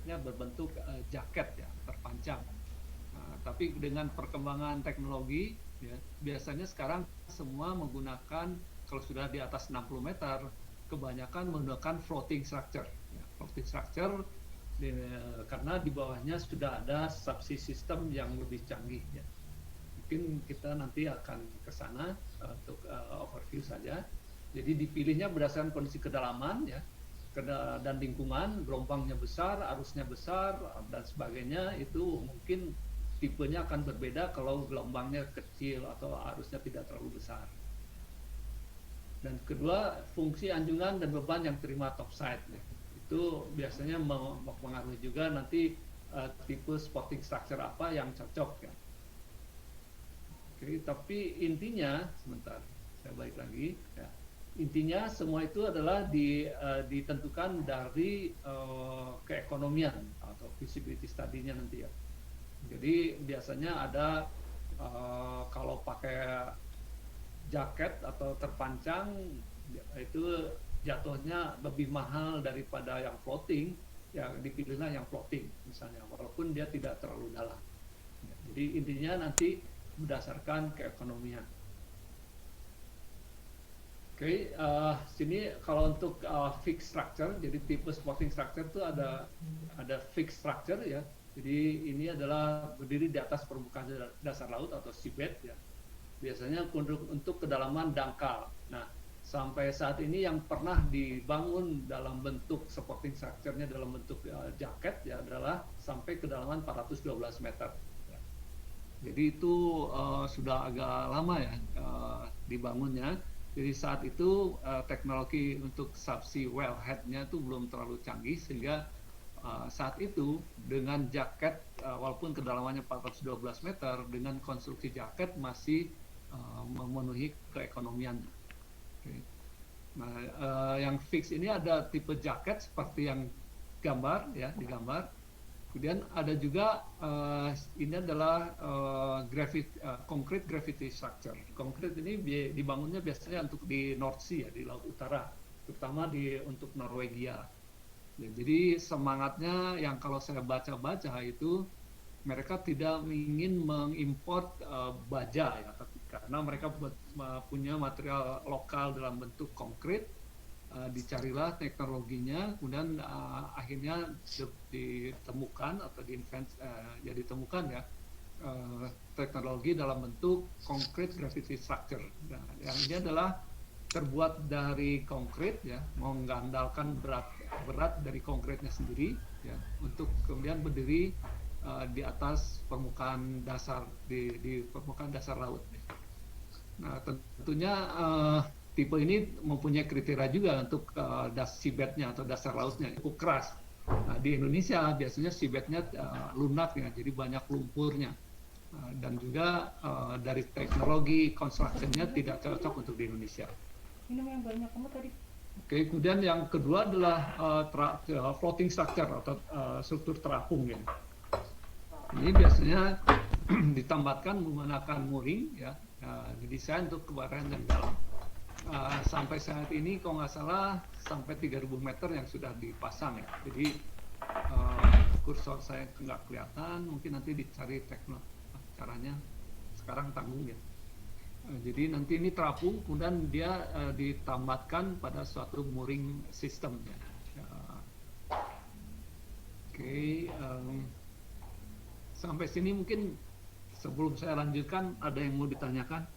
sifatnya berbentuk jaket ya, terpancang. Nah, tapi dengan perkembangan teknologi, ya, biasanya sekarang semua menggunakan, kalau sudah di atas 60 meter, kebanyakan menggunakan floating structure. Ya, floating structure karena di bawahnya sudah ada subsea system yang lebih canggih. Ya. Mungkin kita nanti akan ke sana untuk overview saja. Jadi dipilihnya berdasarkan kondisi kedalaman, ya, dan lingkungan, gelombangnya besar, arusnya besar, dan sebagainya. Itu mungkin tipenya akan berbeda kalau gelombangnya kecil atau arusnya tidak terlalu besar. Dan kedua, fungsi anjungan dan beban yang terima topside. Itu biasanya mempengaruhi juga nanti tipe supporting structure apa yang cocok. Ya. Oke, tapi intinya, sebentar, saya balik lagi. Ya. Intinya semua itu adalah ditentukan dari keekonomian atau feasibility study-nya nanti ya. Jadi biasanya ada kalau pakai jaket atau terpancang itu jatuhnya lebih mahal daripada yang floating, ya dipilihlah yang floating misalnya, walaupun dia tidak terlalu dalam. Jadi intinya nanti berdasarkan keekonomian. Oke, sini kalau untuk fixed structure, jadi tipe supporting structure itu ada fixed structure ya. Jadi ini adalah berdiri di atas permukaan dasar laut atau seabed ya. Biasanya untuk kedalaman dangkal. Nah, sampai saat ini yang pernah dibangun dalam bentuk supporting structure-nya dalam bentuk jaket ya adalah sampai kedalaman 412 meter. Ya. Jadi itu sudah agak lama ya dibangunnya. Jadi saat itu teknologi untuk subsea wellhead-nya itu belum terlalu canggih sehingga saat itu dengan jaket walaupun kedalamannya 412 meter dengan konstruksi jaket masih memenuhi keekonomian. Okay. Nah, yang fix ini ada tipe jaket seperti yang gambar ya di gambar. Kemudian ada juga ini adalah concrete gravity structure. Concrete ini dibangunnya biasanya untuk di North Sea ya, di Laut Utara, terutama untuk Norwegia. Ya, jadi semangatnya yang kalau saya baca-baca itu mereka tidak ingin mengimport baja ya, karena mereka punya material lokal dalam bentuk konkret. Dicarilah teknologinya, kemudian akhirnya ditemukan atau ya ditemukan ya teknologi dalam bentuk concrete gravity structure. Nah, yang ini adalah terbuat dari konkret ya, mengandalkan berat dari konkretnya sendiri ya, untuk kemudian berdiri di atas permukaan dasar di permukaan dasar laut. Nah, tentunya tipe ini mempunyai kriteria juga untuk seabed-nya atau dasar lautnya cukup keras. Nah, di Indonesia biasanya seabed-nya lunak ya, jadi banyak lumpurnya. Dan juga dari teknologi construction-nya tidak cocok untuk di Indonesia. Minum yang banyak kamu tadi. Oke, kemudian yang kedua adalah floating structure atau struktur terapung ya. Ini biasanya ditambatkan menggunakan mooring ya, didesain untuk kebaran dan dalam. Sampai saat ini kalau nggak salah sampai 3.000 meter yang sudah dipasang ya. Jadi kursor saya nggak kelihatan, mungkin nanti dicari caranya. Sekarang tanggung ya. Jadi nanti ini terapung, kemudian dia ditambatkan pada suatu mooring system ya. Oke, sampai sini mungkin sebelum saya lanjutkan ada yang mau ditanyakan?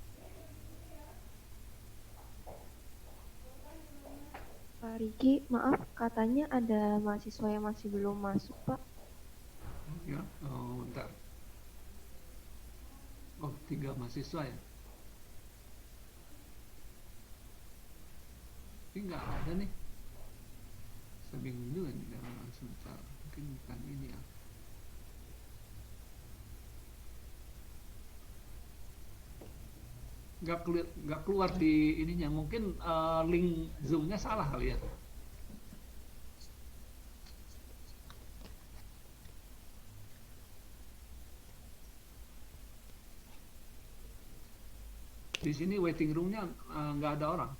Pak Riki, maaf, katanya ada mahasiswa yang masih belum masuk, Pak. Ya, bentar. Oh, 3 mahasiswa ya? Tapi nggak ada nih. Saya bingung juga nih, sebentar. Mungkin bukan ini ya. Nggak keluar di ininya. Mungkin link Zoom-nya salah kali ya. Di sini waiting room-nya nggak ada orang.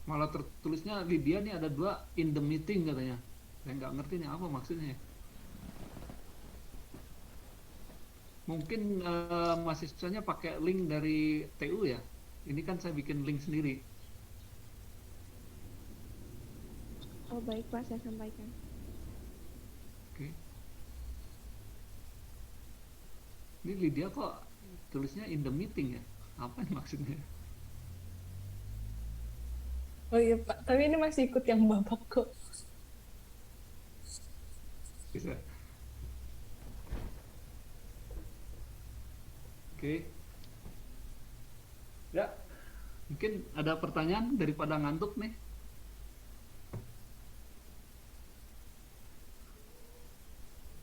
Malah tertulisnya Lydia nih ada 2 in the meeting katanya. Saya nggak ngerti nih apa maksudnya. Mungkin mahasiswanya pakai link dari TU ya. Ini kan saya bikin link sendiri. Oh baik Pak, saya sampaikan. Oke. Ini Lydia kok tulisnya in the meeting ya? Apa ini maksudnya? Oh iya Pak, tapi ini masih ikut yang Bapak kok. Bisa. Oke. Ya, mungkin ada pertanyaan daripada ngantuk nih.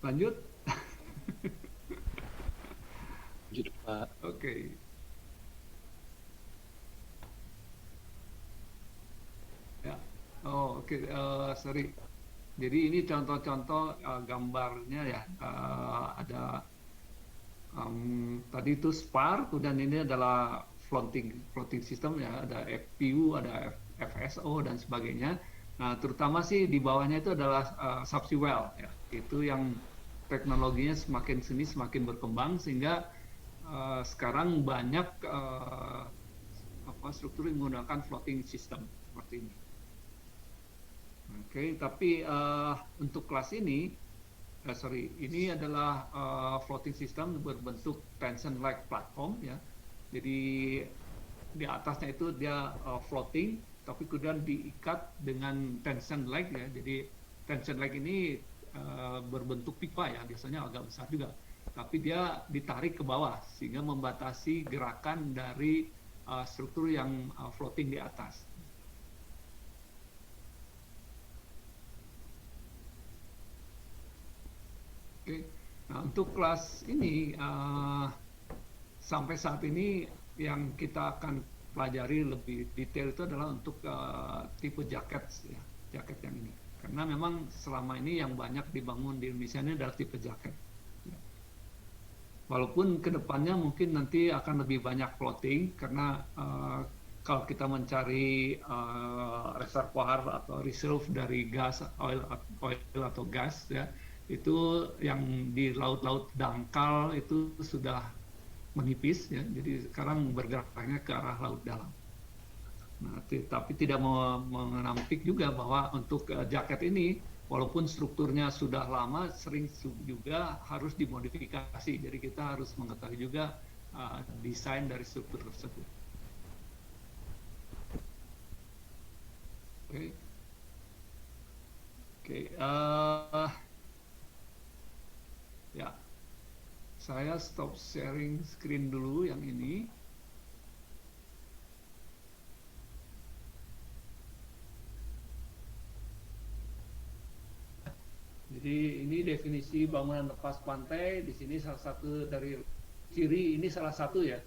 Lanjut. Lanjut, Pak. Oke. Ya. Oh, oke. Sorry. Jadi ini contoh-contoh gambarnya ya. Ada tadi itu SPAR, kemudian ini adalah floating system ya. Ada FPU, ada FSO dan sebagainya. Nah, terutama sih di bawahnya itu adalah subsea well ya. Itu yang teknologinya semakin sini semakin berkembang sehingga sekarang banyak struktur yang menggunakan floating system seperti ini. Oke, tapi untuk kelas ini, ini adalah floating system berbentuk tension-like platform ya. Jadi di atasnya itu dia floating, tapi kemudian diikat dengan tension-like ya. Jadi tension-like ini berbentuk pipa ya, biasanya agak besar juga. Tapi dia ditarik ke bawah sehingga membatasi gerakan dari struktur yang floating di atas. Oke. Nah, untuk kelas ini sampai saat ini yang kita akan pelajari lebih detail itu adalah untuk tipe jaket ya, jaket yang ini. Karena memang selama ini yang banyak dibangun di Indonesia ini adalah tipe jaket. Walaupun kedepannya mungkin nanti akan lebih banyak floating karena kalau kita mencari reservoir atau reserve dari gas, oil atau gas ya, itu yang di laut-laut dangkal itu sudah menipis ya, jadi sekarang bergeraknya ke arah laut dalam. Nah, tapi tidak menampik juga bahwa untuk jaket ini walaupun strukturnya sudah lama, sering juga harus dimodifikasi. Jadi kita harus mengetahui juga desain dari struktur tersebut. Oke. Ya, saya stop sharing screen dulu yang ini. Jadi ini definisi bangunan lepas pantai. Di sini salah satu dari ciri, ini salah satu ya,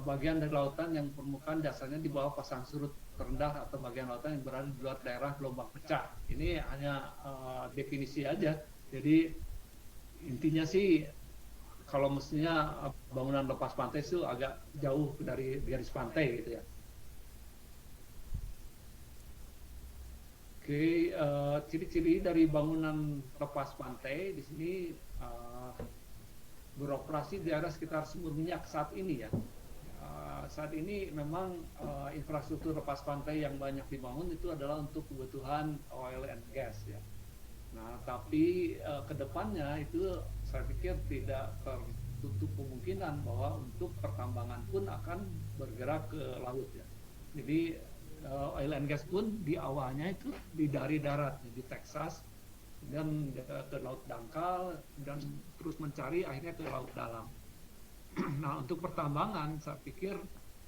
bagian dari lautan yang permukaan dasarnya di bawah pasang surut terendah atau bagian lautan yang berada di luar daerah gelombang pecah. Ini hanya definisi aja. Jadi intinya sih kalau mestinya bangunan lepas pantai itu agak jauh dari garis pantai gitu ya. Oke, ciri-ciri dari bangunan lepas pantai di sini beroperasi di area sekitar sumber minyak saat ini ya. Saat ini memang infrastruktur lepas pantai yang banyak dibangun itu adalah untuk kebutuhan oil and gas ya. Nah, tapi kedepannya itu saya pikir tidak tertutup kemungkinan bahwa untuk pertambangan pun akan bergerak ke laut ya. Jadi oil and gas pun di awalnya itu dari darat di Texas dan ke laut dangkal dan terus mencari akhirnya ke laut dalam. Nah, untuk pertambangan saya pikir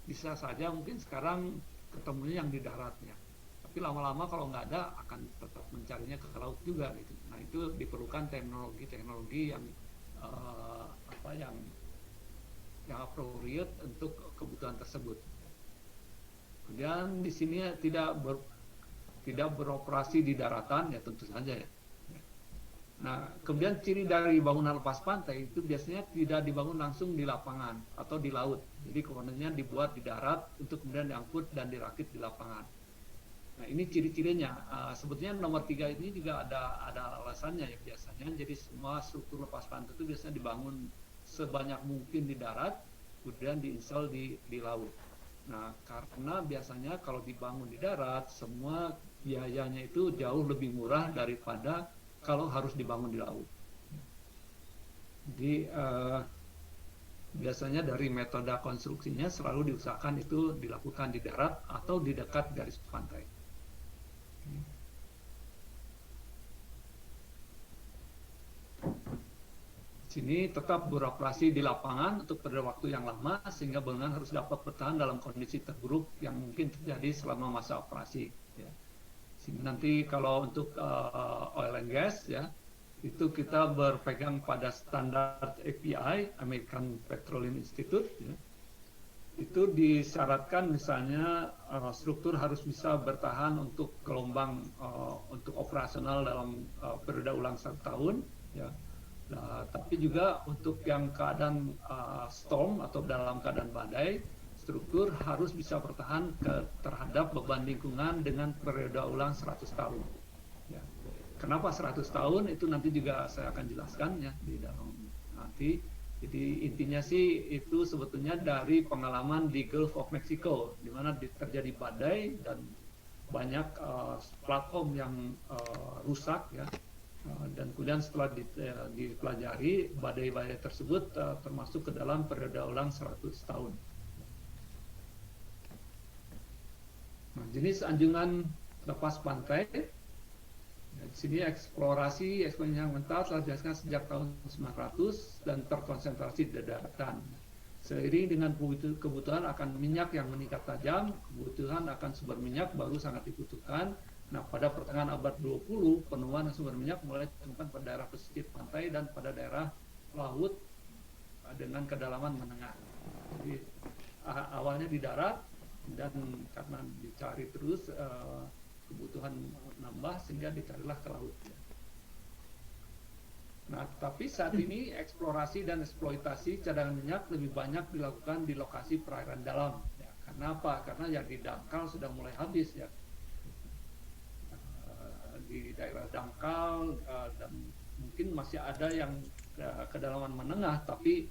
bisa saja mungkin sekarang ketemunya yang di daratnya. Tapi lama-lama kalau nggak ada akan tetap mencarinya ke laut juga gitu. Nah, itu diperlukan teknologi yang yang appropriate untuk kebutuhan tersebut. Kemudian di sini tidak beroperasi di daratan ya tentu saja ya. Nah, kemudian ciri dari bangunan lepas pantai itu biasanya tidak dibangun langsung di lapangan atau di laut. Jadi komponennya dibuat di darat untuk kemudian diangkut dan dirakit di lapangan. Nah, ini ciri-cirinya. Sebetulnya nomor 3 ini juga ada alasannya ya biasanya. Jadi semua struktur lepas pantai itu biasanya dibangun sebanyak mungkin di darat, kemudian diinstal di laut. Nah, karena biasanya kalau dibangun di darat, semua biayanya itu jauh lebih murah daripada kalau harus dibangun di laut. Jadi biasanya dari metode konstruksinya selalu diusahakan itu dilakukan di darat atau di dekat garis pantai. Sini tetap beroperasi di lapangan untuk pada waktu yang lama sehingga bangunan harus dapat bertahan dalam kondisi terburuk yang mungkin terjadi selama masa operasi. Ya. Sini nanti kalau untuk oil and gas ya itu kita berpegang pada standar API American Petroleum Institute. Ya. Itu disyaratkan misalnya struktur harus bisa bertahan untuk gelombang untuk operasional dalam periode ulang 1 tahun. Ya. Nah, tapi juga untuk yang keadaan storm atau dalam keadaan badai, struktur harus bisa bertahan terhadap beban lingkungan dengan periode ulang 100 tahun. Ya. Kenapa 100 tahun? Itu nanti juga saya akan jelaskan ya di dalam nanti. Jadi intinya sih itu sebetulnya dari pengalaman di Gulf of Mexico, di mana terjadi badai dan banyak platform yang rusak ya. Dan kemudian setelah dipelajari badai-badai tersebut termasuk ke dalam periode ulang 100 tahun. Nah, jenis anjungan lepas pantai. Di sini eksplorasi mental telah dilakukan sejak tahun 900 dan terkonsentrasi di daratan. Seiring dengan kebutuhan akan minyak yang meningkat tajam, kebutuhan akan sumber minyak baru sangat dibutuhkan. Nah, pada pertengahan abad 20, penemuan sumber minyak mulai ditemukan pada daerah pesisir pantai dan pada daerah laut dengan kedalaman menengah. Jadi awalnya di darat dan karena dicari terus kebutuhan nambah sehingga dicarilah ke laut. Nah, tapi saat ini eksplorasi dan eksploitasi cadangan minyak lebih banyak dilakukan di lokasi perairan dalam. Ya, karena apa? Karena yang di dangkal sudah mulai habis ya. Di daerah dangkal dan mungkin masih ada yang kedalaman menengah, tapi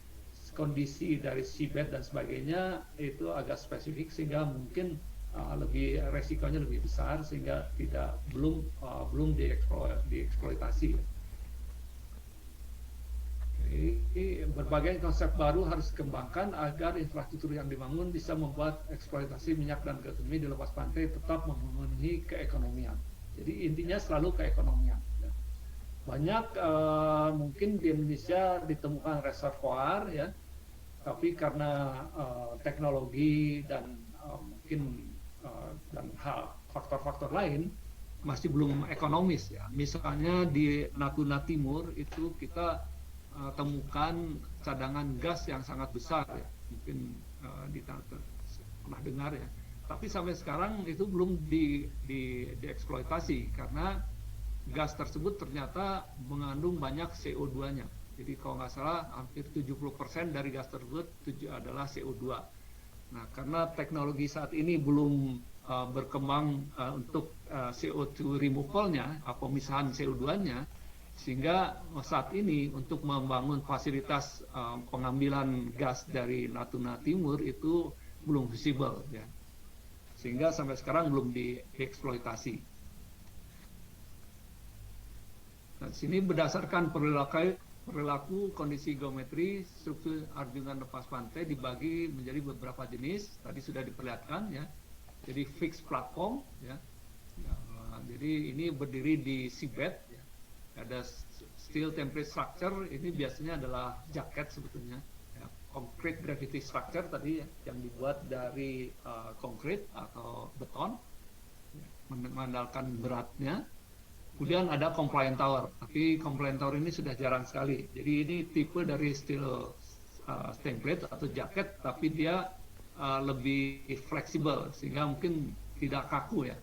kondisi dari seabed dan sebagainya itu agak spesifik sehingga mungkin lebih resikonya lebih besar sehingga belum dieksploitasi. Berbagai konsep baru harus dikembangkan agar infrastruktur yang dibangun bisa membuat eksploitasi minyak dan gas bumi di lepas pantai tetap memenuhi keekonomian. Jadi intinya selalu keekonomian. Banyak mungkin di Indonesia ditemukan reservoir ya, tapi karena teknologi dan mungkin dan faktor-faktor lain masih belum ekonomis ya. Misalnya di Natuna Timur itu kita temukan cadangan gas yang sangat besar ya, mungkin pernah dengar ya. Tapi sampai sekarang itu belum dieksploitasi karena gas tersebut ternyata mengandung banyak CO2-nya. Jadi kalau nggak salah hampir 70% dari gas tersebut adalah CO2. Nah, karena teknologi saat ini belum berkembang untuk CO2 removal-nya, pemisahan CO2-nya, sehingga saat ini untuk membangun fasilitas pengambilan gas dari Natuna Timur itu belum visible ya. Sehingga sampai sekarang belum dieksploitasi. Nah, sini berdasarkan perilaku kondisi geometri struktur anjungan lepas pantai dibagi menjadi beberapa jenis. Tadi sudah diperlihatkan ya. Jadi fixed platform ya. Jadi ini berdiri di seabed ya. Ada steel template structure, ini biasanya adalah jaket sebetulnya. Concrete gravity structure tadi yang dibuat dari konkrit atau beton mengandalkan beratnya. Kemudian ada compliant tower, tapi compliant tower ini sudah jarang sekali. Jadi ini tipe dari steel template atau jaket, tapi dia lebih fleksibel sehingga mungkin tidak kaku ya.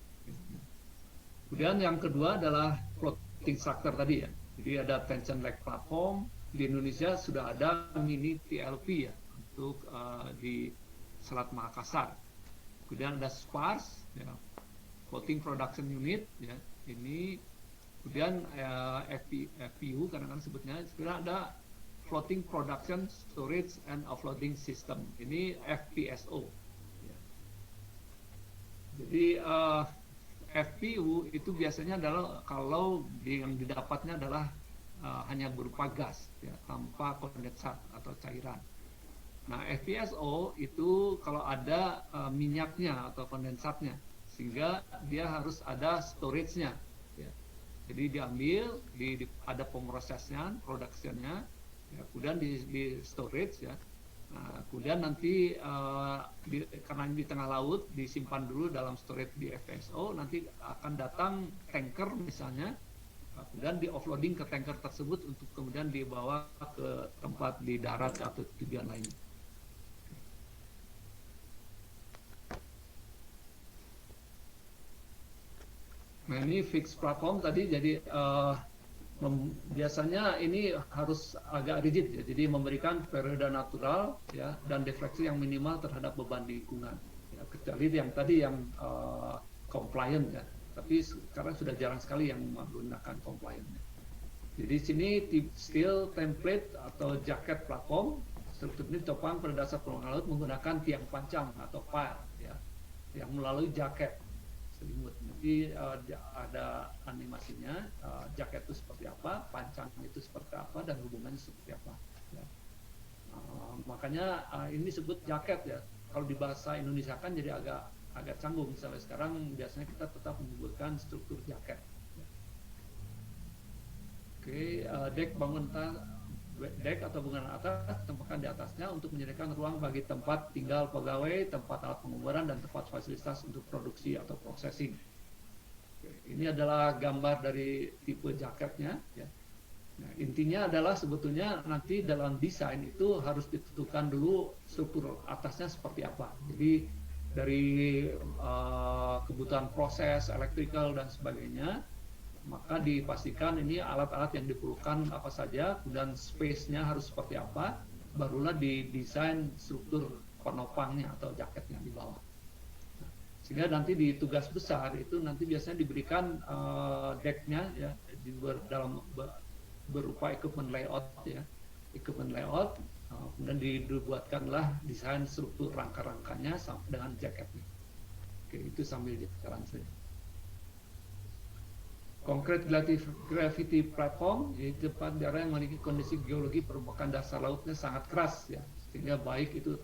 Kemudian yang kedua adalah floating structure tadi ya. Jadi ada tension leg platform. Di Indonesia sudah ada mini TLP ya untuk di Selat Makassar. Kemudian ada spars, ya. floating production unit ya. Ini kemudian FPU kadang-kadang sebutnya, sebenarnya ada floating production storage and offloading system. Ini FPSO. Ya. Jadi FPU itu biasanya adalah kalau yang didapatnya adalah hanya berupa gas ya, tanpa kondensat atau cairan. Nah, FPSO itu kalau ada minyaknya atau kondensatnya, sehingga dia harus ada storage-nya. Ya. Jadi diambil, ada pemrosesnya, production-nya, ya, kemudian di storage ya. Nah, kemudian nanti karena ini di tengah laut disimpan dulu dalam storage di FPSO, nanti akan datang tanker misalnya. Kemudian di offloading ke tanker tersebut untuk kemudian dibawa ke tempat di darat atau tujuan lainnya. Nah, ini fixed platform tadi, jadi biasanya ini harus agak rigid ya, jadi memberikan periode natural ya dan defleksi yang minimal terhadap beban lingkungan. Ya, kecuali yang tadi yang compliant ya. Tapi sekarang sudah jarang sekali yang menggunakan compliant. Jadi sini steel template atau jaket platform, struktur ini ditopang pada dasar permukaan laut menggunakan tiang pancang atau pile ya, yang melalui jaket selimut. Jadi ada animasinya, jaket itu seperti apa, pancang itu seperti apa, dan hubungannya seperti apa. Ya. Makanya ini disebut jaket ya. Kalau di bahasa Indonesia kan jadi agak canggung. Sampai sekarang biasanya kita tetap menyebutkan struktur jaket. Oke, dek atau bangunan atas ditempatkan di atasnya untuk menyediakan ruang bagi tempat tinggal pegawai, tempat alat penguburan, dan tempat fasilitas untuk produksi atau processing. Oke, ini adalah gambar dari tipe jaketnya. Ya. Nah, intinya adalah sebetulnya nanti dalam desain itu harus ditentukan dulu struktur atasnya seperti apa. Jadi dari kebutuhan proses, electrical dan sebagainya, maka dipastikan ini alat-alat yang diperlukan apa saja, kemudian space-nya harus seperti apa, barulah didesain struktur penopangnya atau jaketnya di bawah. Sehingga nanti di tugas besar itu nanti biasanya diberikan deck-nya ya, berupa equipment layout ya, equipment layout. Kemudian dibuatkanlah desain struktur rangka-rangkanya dengan jaketnya. Oke, itu sambil jalan saja. Concrete gravity platform, yaitu tempat daerah yang memiliki kondisi geologi permukaan dasar lautnya sangat keras ya, sehingga baik itu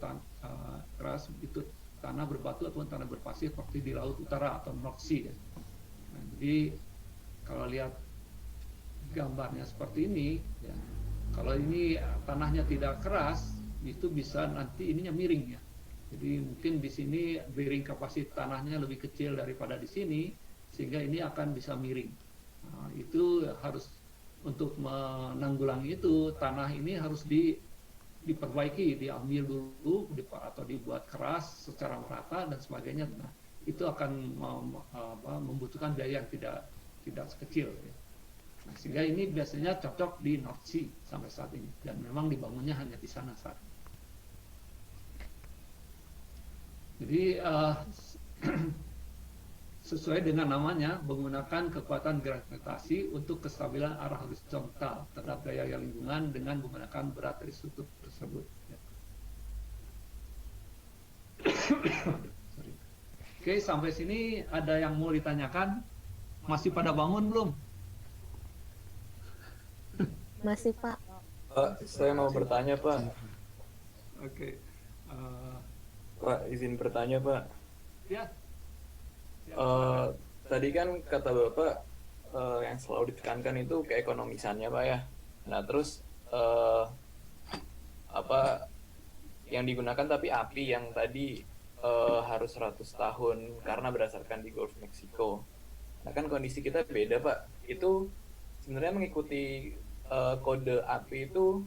keras itu tanah berbatu ataupun tanah berpasir seperti di Laut Utara atau North Sea. Ya. Nah, jadi kalau lihat gambarnya seperti ini, ya, kalau ini tanahnya tidak keras, itu bisa nanti ininya miring ya. Jadi mungkin di sini bearing kapasitas tanahnya lebih kecil daripada di sini, sehingga ini akan bisa miring. Nah, itu harus untuk menanggulangi itu, tanah ini harus diperbaiki, diambil dulu atau dibuat keras secara merata dan sebagainya. Nah, itu akan membutuhkan biaya yang tidak sekecil. Ya. Nah, sehingga ini biasanya cocok di North Sea sampai saat ini, dan memang dibangunnya hanya di sana saat ini. Jadi sesuai dengan namanya, menggunakan kekuatan gravitasi untuk kestabilan arah horizontal terhadap gaya lingkungan dengan menggunakan berat dari struktur tersebut. Ya. Oke, sampai sini ada yang mau ditanyakan? Masih pada bangun belum? Masih, Pak. Pak, saya mau bertanya, Pak. Oke. Pak, izin bertanya, Pak. Ya. Tadi kan kata Bapak yang selalu ditekankan itu keekonomisannya, Pak ya. Nah, terus apa yang digunakan tapi api yang tadi harus 100 tahun karena berdasarkan di Gulf Mexico. Nah, kan kondisi kita beda, Pak. Itu sebenarnya mengikuti kode api itu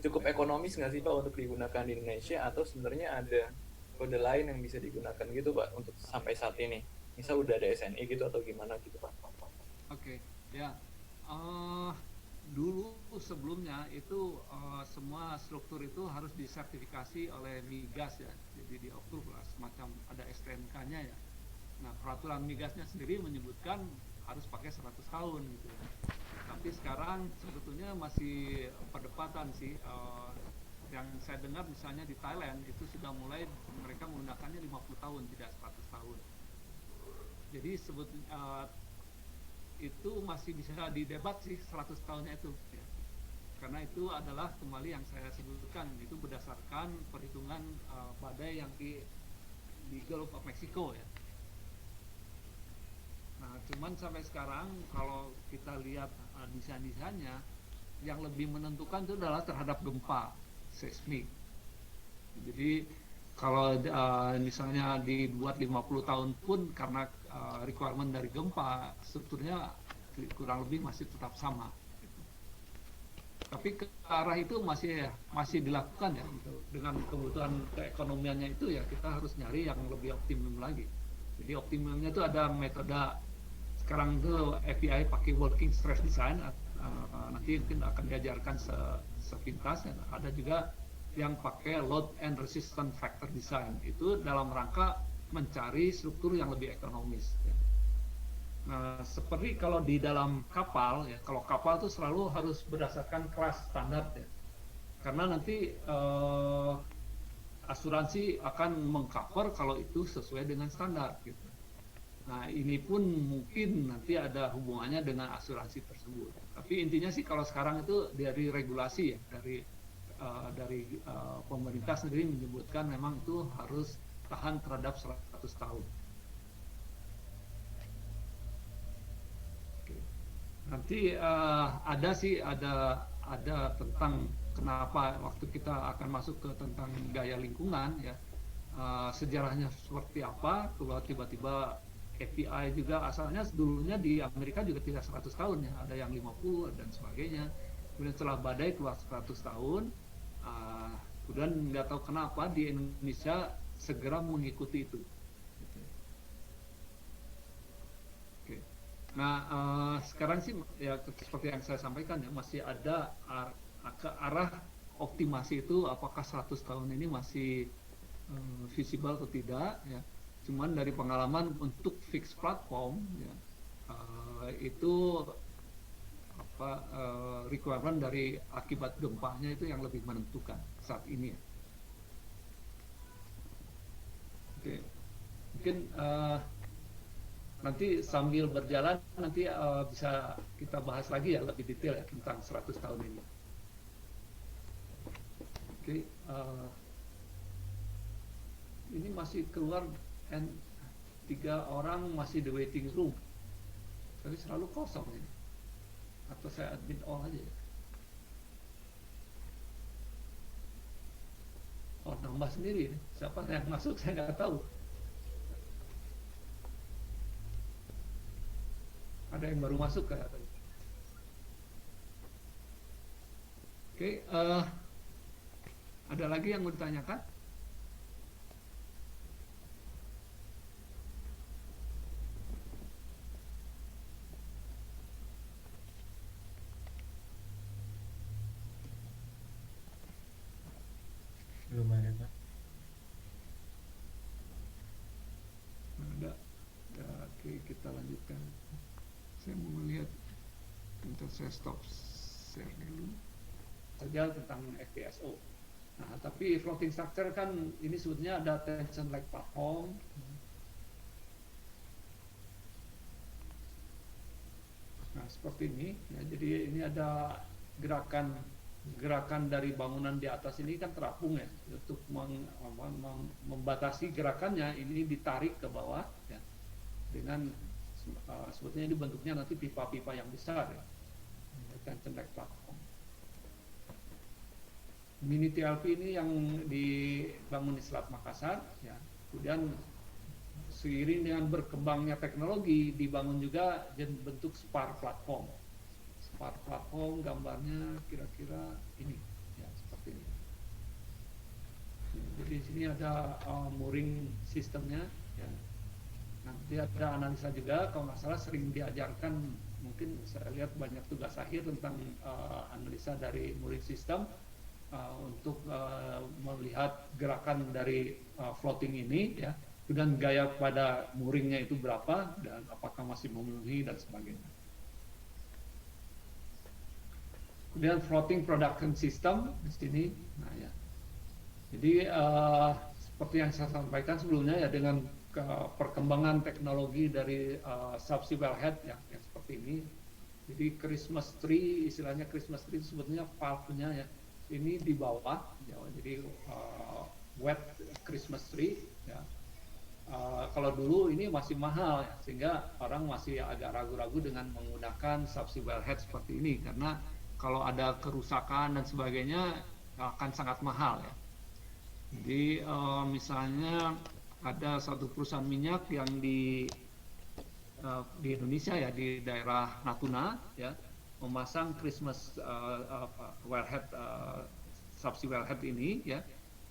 cukup ekonomis nggak sih Pak untuk digunakan di Indonesia, atau sebenarnya ada kode lain yang bisa digunakan gitu Pak untuk sampai saat ini? Misal udah ada SNI gitu atau gimana gitu Pak? Oke, ya. dulu sebelumnya itu semua struktur itu harus disertifikasi oleh Migas ya, jadi diatur lah semacam ada STNK-nya ya. Nah peraturan Migasnya sendiri menyebutkan harus pakai 100 tahun gitu ya. Tapi sekarang sebetulnya masih perdebatan sih. Yang saya dengar misalnya di Thailand itu sudah mulai mereka menggunakannya 50 tahun tidak 100 tahun. Jadi sebetulnya itu masih bisa didebat sih 100 tahunnya itu ya. Karena itu adalah kembali yang saya sebutkan itu berdasarkan perhitungan badai yang di Gulf of Mexico ya. Nah cuman sampai sekarang kalau kita lihat desain-desainnya yang lebih menentukan itu adalah terhadap gempa seismik. Jadi kalau misalnya dibuat 50 tahun pun karena requirement dari gempa strukturnya kurang lebih masih tetap sama gitu. Tapi ke arah itu masih dilakukan ya gitu. Dengan kebutuhan keekonomiannya itu ya kita harus nyari yang lebih optimum lagi. Jadi optimumnya itu ada metode sekarang itu FEI pakai working stress design, nanti mungkin akan diajarkan sepintas ya. Ada juga yang pakai load and resistance factor design, itu dalam rangka mencari struktur yang lebih ekonomis ya. Nah seperti kalau di dalam kapal ya, kalau kapal itu selalu harus berdasarkan kelas standar ya, karena nanti asuransi akan mengcover kalau itu sesuai dengan standar gitu. Nah ini pun mungkin nanti ada hubungannya dengan asuransi tersebut. Tapi intinya sih kalau sekarang itu dari regulasi ya, dari pemerintah sendiri menyebutkan memang itu harus tahan terhadap 100 tahun. Oke. Nanti ada tentang kenapa waktu kita akan masuk ke tentang gaya lingkungan ya, sejarahnya seperti apa, kalau tiba-tiba API juga asalnya dulunya di Amerika juga tidak 100 tahun ya, ada yang 50 dan sebagainya. Kemudian setelah badai keluar 100 tahun, kemudian nggak tahu kenapa di Indonesia segera mengikuti itu. Oke. Nah sekarang sih ya seperti yang saya sampaikan ya, masih ada ke arah optimasi itu apakah 100 tahun ini masih visible atau tidak ya. Cuman dari pengalaman untuk fix platform ya, itu requirement dari akibat gempanya itu yang lebih menentukan saat ini ya. Oke. Mungkin nanti sambil berjalan nanti bisa kita bahas lagi ya lebih detail ya tentang 100 tahun ini. Oke, ini masih keluar and 3 orang masih di waiting room, tapi selalu kosong ini. Atau saya admin all aja ya? Oh nambah sendiri nih. Siapa yang masuk saya nggak tahu. Ada yang baru masuk kayak tadi. Oke, ada lagi yang mau ditanyakan? Belum ada, Pak. Ada. Ya, oke, kita lanjutkan. Saya mau melihat, bentar saya stop share dulu. Saja tentang FPSO. Nah, tapi floating structure kan ini sebetulnya ada tension leg platform. Nah, seperti ini. Ya, jadi ini ada gerakan dari bangunan di atas ini kan terapung ya, untuk membatasi gerakannya ini ditarik ke bawah ya, dengan sebetulnya ini bentuknya nanti pipa-pipa yang besar ya, tension leg platform. Mini TLP ini yang dibangun di Selat Makassar ya, kemudian seiring dengan berkembangnya teknologi dibangun juga bentuk spar platform. Spar platform gambarnya kira-kira ini ya, seperti ini. Jadi di sini ada mooring sistemnya ya. Nanti ada analisa juga, kalau nggak salah sering diajarkan, mungkin saya lihat banyak tugas akhir tentang analisa dari mooring system untuk melihat gerakan dari floating ini, ya, dan gaya pada mooringnya itu berapa dan apakah masih memenuhi dan sebagainya. Kemudian floating production system di sini, nah ya. Jadi seperti yang saya sampaikan sebelumnya ya, dengan perkembangan teknologi dari subsea wellhead yang seperti ini. Jadi Christmas tree, istilahnya Christmas tree itu sebetulnya valve-nya ya. Ini di bawah, ya, jadi wet Christmas tree. Ya. Kalau dulu ini masih mahal, ya, sehingga orang masih agak ragu-ragu dengan menggunakan subsea wellhead seperti ini, karena kalau ada kerusakan dan sebagainya akan sangat mahal. Ya. Jadi misalnya ada satu perusahaan minyak yang di Indonesia ya, di daerah Natuna ya, memasang Christmas wellhead, subsea wellhead ini ya,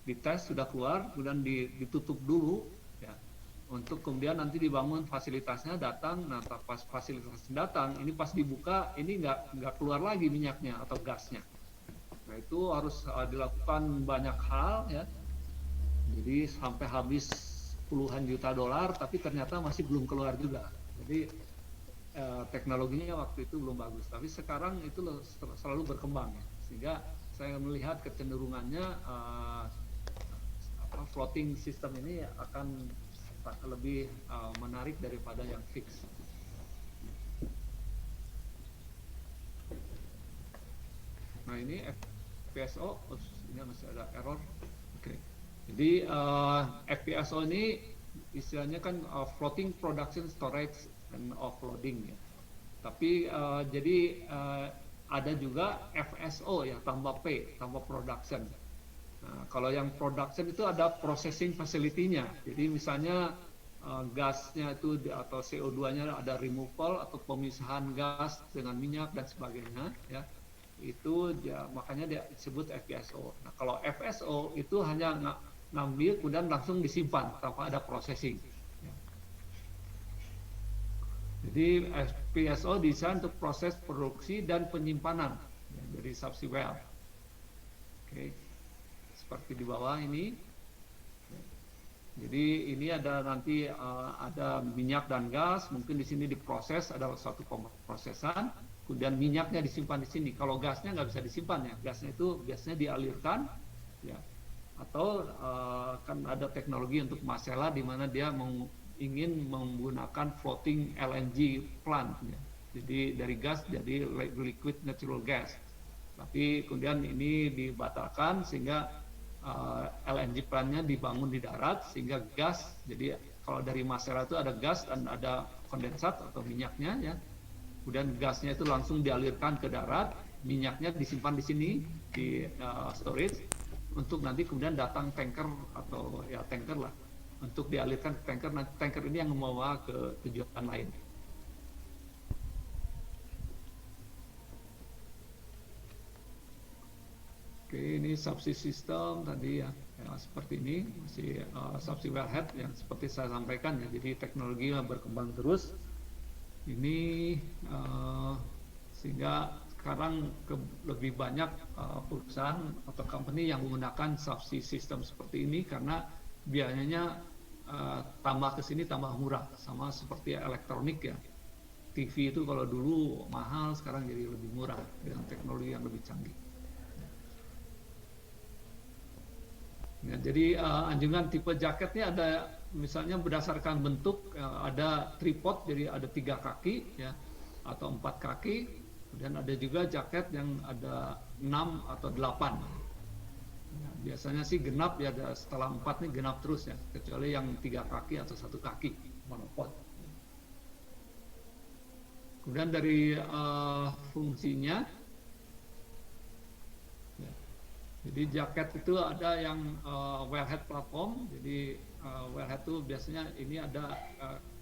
dites sudah keluar, kemudian ditutup dulu ya, untuk kemudian nanti dibangun fasilitasnya, datang, nah pas fasilitasnya datang, ini pas dibuka ini nggak keluar lagi minyaknya atau gasnya. Nah itu harus dilakukan banyak hal ya, jadi sampai habis puluhan juta dolar, tapi ternyata masih belum keluar juga. Jadi teknologinya waktu itu belum bagus, tapi sekarang itu selalu berkembang ya. Sehingga saya melihat kecenderungannya floating system ini akan lebih menarik daripada yang fix. Nah ini FPSO, ini masih ada error. Oke. Jadi FPSO ini istilahnya kan floating production storage and offloading ya. Tapi jadi ada juga FSO ya, tambah P, tambah production. Nah, kalau yang production itu ada processing facility-nya. Jadi misalnya gasnya itu atau CO2-nya ada removal atau pemisahan gas dengan minyak dan sebagainya ya. Itu ya, makanya dia disebut FPSO. Nah, kalau FSO itu hanya ngambil kemudian langsung disimpan tanpa ada processing. Jadi FPSO desain untuk proses produksi dan penyimpanan dari subsea well. Oke, seperti di bawah ini. Jadi ini ada nanti ada minyak dan gas, mungkin di sini diproses, ada suatu pemrosesan, kemudian minyaknya disimpan di sini. Kalau gasnya nggak bisa disimpan ya, gasnya itu biasanya dialirkan, ya. Atau kan ada teknologi untuk Masela di mana dia ingin menggunakan floating LNG plant ya. Jadi dari gas jadi liquid natural gas, tapi kemudian ini dibatalkan sehingga LNG plantnya dibangun di darat, sehingga gas, jadi kalau dari Masela itu ada gas dan ada kondensat atau minyaknya ya, kemudian gasnya itu langsung dialirkan ke darat, minyaknya disimpan di sini di storage, untuk nanti kemudian datang tanker atau ya tanker lah, untuk dialirkan ke tanker. Nah, tanker ini yang membawa ke tujuan lain. Oke, ini subsea system tadi ya, seperti ini masih subsea wellhead yang seperti saya sampaikan ya. Jadi teknologi berkembang terus. Ini sehingga sekarang lebih banyak perusahaan atau company yang menggunakan subsea system seperti ini karena biayanya tambah ke sini tambah murah, sama seperti elektronik ya. TV itu kalau dulu mahal, sekarang jadi lebih murah dengan teknologi yang lebih canggih. Ya, jadi anjungan tipe jaketnya ada misalnya berdasarkan bentuk, ada tripod, jadi ada 3 kaki ya atau 4 kaki. Kemudian ada juga jaket yang ada 6 atau 8. Ya, biasanya sih genap ya, setelah 4 nih genap terus ya, kecuali yang 3 kaki atau 1 kaki monopod. Kemudian dari fungsinya, ya, jadi jaket itu ada yang wellhead platform. Jadi wellhead itu biasanya ini ada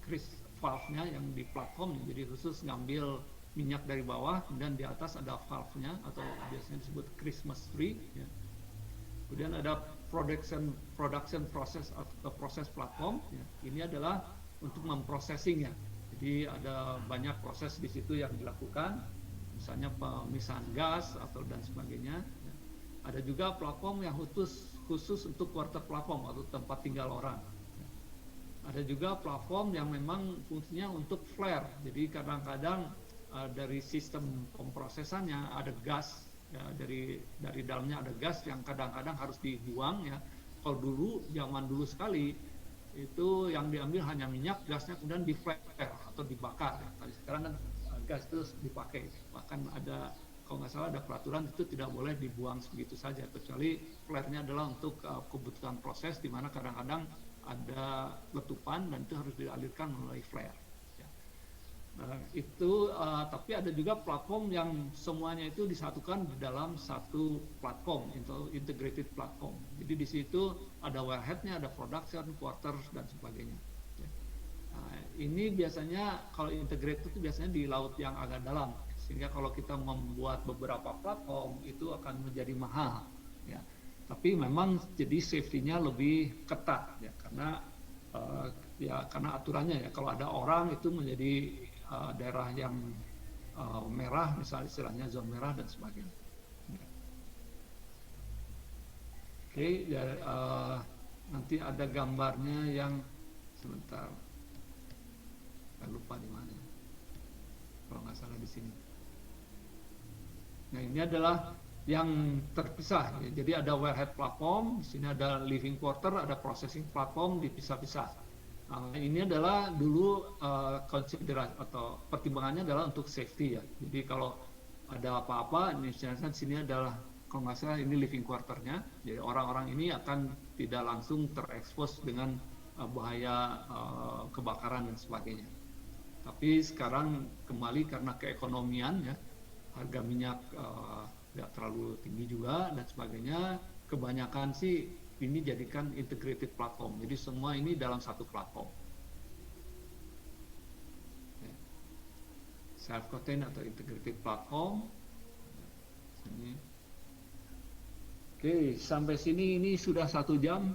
grease valve-nya yang di platform, jadi khusus ngambil minyak dari bawah, kemudian di atas ada valve-nya atau biasanya disebut Christmas tree ya. Kemudian ada production process atau proses platform ya. Ini adalah untuk memprosesingnya. Jadi ada banyak proses di situ yang dilakukan, misalnya pemisahan gas atau dan sebagainya. Ada juga platform yang khusus untuk quarter platform atau tempat tinggal orang. Ada juga platform yang memang fungsinya untuk flare. Jadi kadang-kadang dari sistem pemprosesannya ada gas, ya, dari dalamnya ada gas yang kadang-kadang harus dibuang ya. Kalau zaman dulu sekali itu yang diambil hanya minyak, gasnya kemudian di flare atau dibakar. Ya. Tapi sekarang kan gas itu dipakai. Bahkan ada, kalau nggak salah ada peraturan itu tidak boleh dibuang segitu saja, kecuali flare-nya adalah untuk kebutuhan proses, di mana kadang-kadang ada letupan dan itu harus dialirkan melalui flare. Nah, itu tapi ada juga platform yang semuanya itu disatukan di dalam satu platform, integrated platform. Jadi di situ ada wellhead-nya, ada production, quarters dan sebagainya. Nah, ini biasanya kalau integrated itu biasanya di laut yang agak dalam, sehingga kalau kita membuat beberapa platform itu akan menjadi mahal. Ya. Tapi memang jadi safety-nya lebih ketat ya, karena aturannya ya, kalau ada orang itu menjadi daerah yang merah, misalnya istilahnya zona merah dan sebagainya. Oke, ya, nanti ada gambarnya yang sebentar, saya lupa di mana, kalau nggak salah di sini. Nah, ini adalah yang terpisah. Ya. Jadi ada wellhead platform, di sini ada living quarter, ada processing platform dipisah-pisah. Ini adalah dulu konsiderasi atau pertimbangannya adalah untuk safety ya. Jadi kalau ada apa-apa, misalnya di sini adalah kalau nggak salah ini living quarternya. Jadi orang-orang ini akan tidak langsung terekspos dengan bahaya kebakaran dan sebagainya. Tapi sekarang kembali karena keekonomian ya, harga minyak nggak terlalu tinggi juga dan sebagainya, kebanyakan sih ini jadikan integrated platform. Jadi semua ini dalam satu platform. Self-contained atau integrated platform. Sini. Oke, sampai sini ini sudah 1 jam.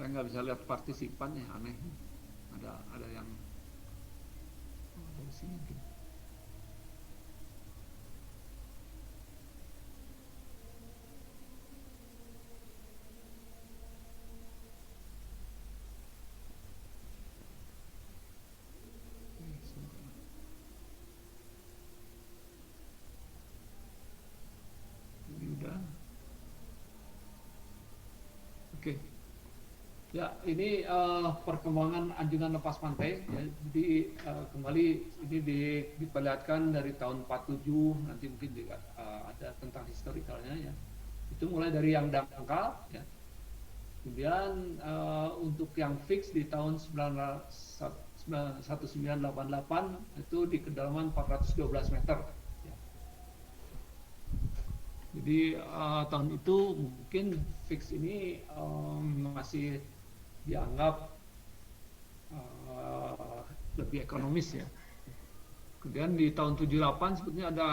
Saya nggak bisa lihat partisipan ya, aneh. Ada yang dari sini mungkin. Ini udah. Oke. Ya, ini perkembangan anjungan lepas pantai. Ya. Jadi kembali ini diperlihatkan dari tahun 47, nanti mungkin juga ada tentang historikalnya ya. Itu mulai dari yang dangkal, ya. Kemudian untuk yang fix di tahun 1988 itu di kedalaman 412 meter. Ya. Jadi tahun itu mungkin fix ini masih dianggap lebih ekonomis ya. Kemudian di tahun 78 sebetulnya ada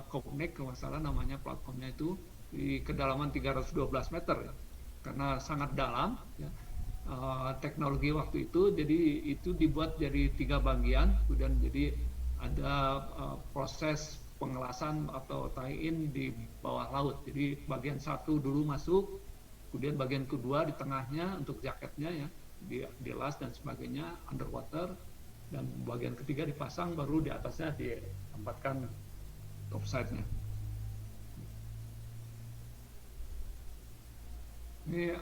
Copnek kalau nggak salah namanya platformnya itu di kedalaman 312 meter ya. Karena sangat dalam ya. Teknologi waktu itu jadi itu dibuat jadi 3 bagian, kemudian jadi ada proses pengelasan atau tie-in di bawah laut. Jadi bagian 1 dulu masuk, kemudian bagian kedua di tengahnya untuk jaketnya ya, dilas dan sebagainya underwater, dan bagian ketiga dipasang, baru di atasnya ditempatkan topside-nya. Ini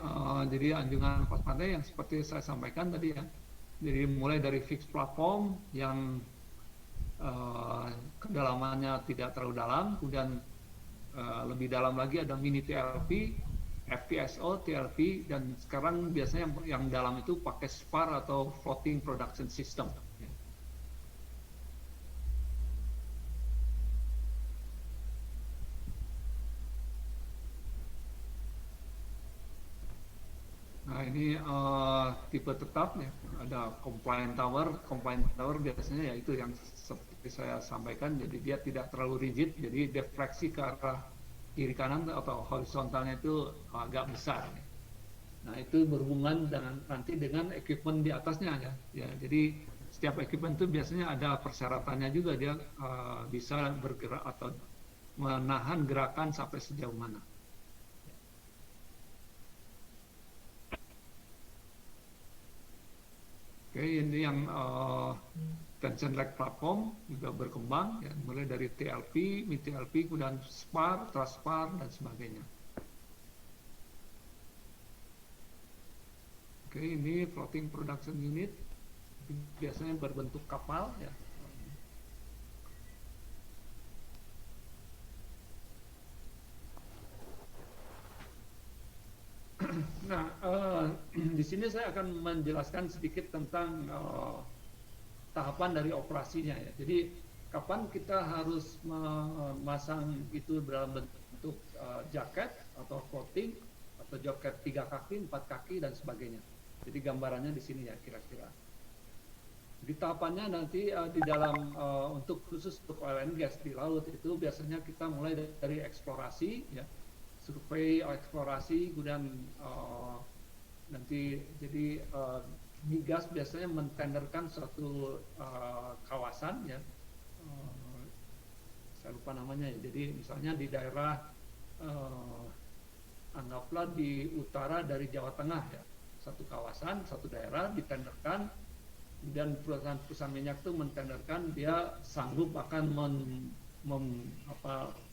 jadi anjungan lepas pantai yang seperti saya sampaikan tadi ya. Jadi mulai dari fixed platform yang kedalamannya tidak terlalu dalam, kemudian lebih dalam lagi ada mini TLP, FPSO, TLP, dan sekarang biasanya yang dalam itu pakai SPAR atau floating production system. ini tipe tetap ya. Ada compliant tower. Compliant tower biasanya ya itu yang seperti saya sampaikan. Jadi dia tidak terlalu rigid. Jadi defleksi ke arah kiri kanan atau horizontalnya itu agak besar. Nah itu berhubungan dengan nanti dengan equipment di atasnya ya. Ya jadi setiap equipment itu biasanya ada persyaratannya juga, dia bisa bergerak atau menahan gerakan sampai sejauh mana. Oke, ini yang tension leg platform juga berkembang, ya, mulai dari TLP, mid TLP, kemudian spar, truss spar, dan sebagainya. Oke, ini floating production unit, biasanya berbentuk kapal, ya. Nah, di sini saya akan menjelaskan sedikit tentang tahapan dari operasinya ya. Jadi kapan kita harus memasang itu dalam bentuk jaket atau floating atau jaket 3 kaki, 4 kaki dan sebagainya. Jadi gambarannya di sini ya kira-kira. Di tahapannya nanti di dalam untuk khusus untuk oil and gas di laut itu biasanya kita mulai dari eksplorasi ya. Survei, eksplorasi, kemudian nanti jadi migas biasanya mentenderkan suatu kawasan ya, saya lupa namanya ya. Jadi misalnya di daerah anggaplah di utara dari Jawa Tengah ya, satu kawasan, satu daerah ditenderkan, dan perusahaan minyak itu mentenderkan dia sanggup akan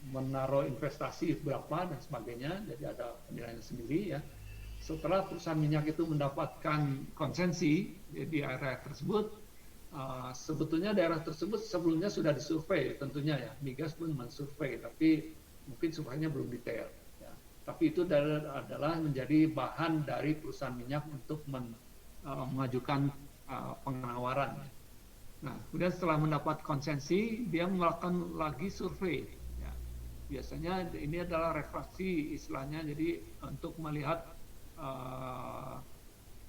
menaruh investasi berapa dan sebagainya, jadi ada penilaian sendiri ya. Setelah perusahaan minyak itu mendapatkan konsensi di area tersebut, sebetulnya daerah tersebut sebelumnya sudah disurvei tentunya ya, migas pun mensurvei, tapi mungkin surveinya belum detail ya. Tapi itu adalah menjadi bahan dari perusahaan minyak untuk mengajukan penawaran. Nah, kemudian setelah mendapat konsensi, dia melakukan lagi survei. Ya. Biasanya ini adalah refraksi istilahnya, jadi untuk melihat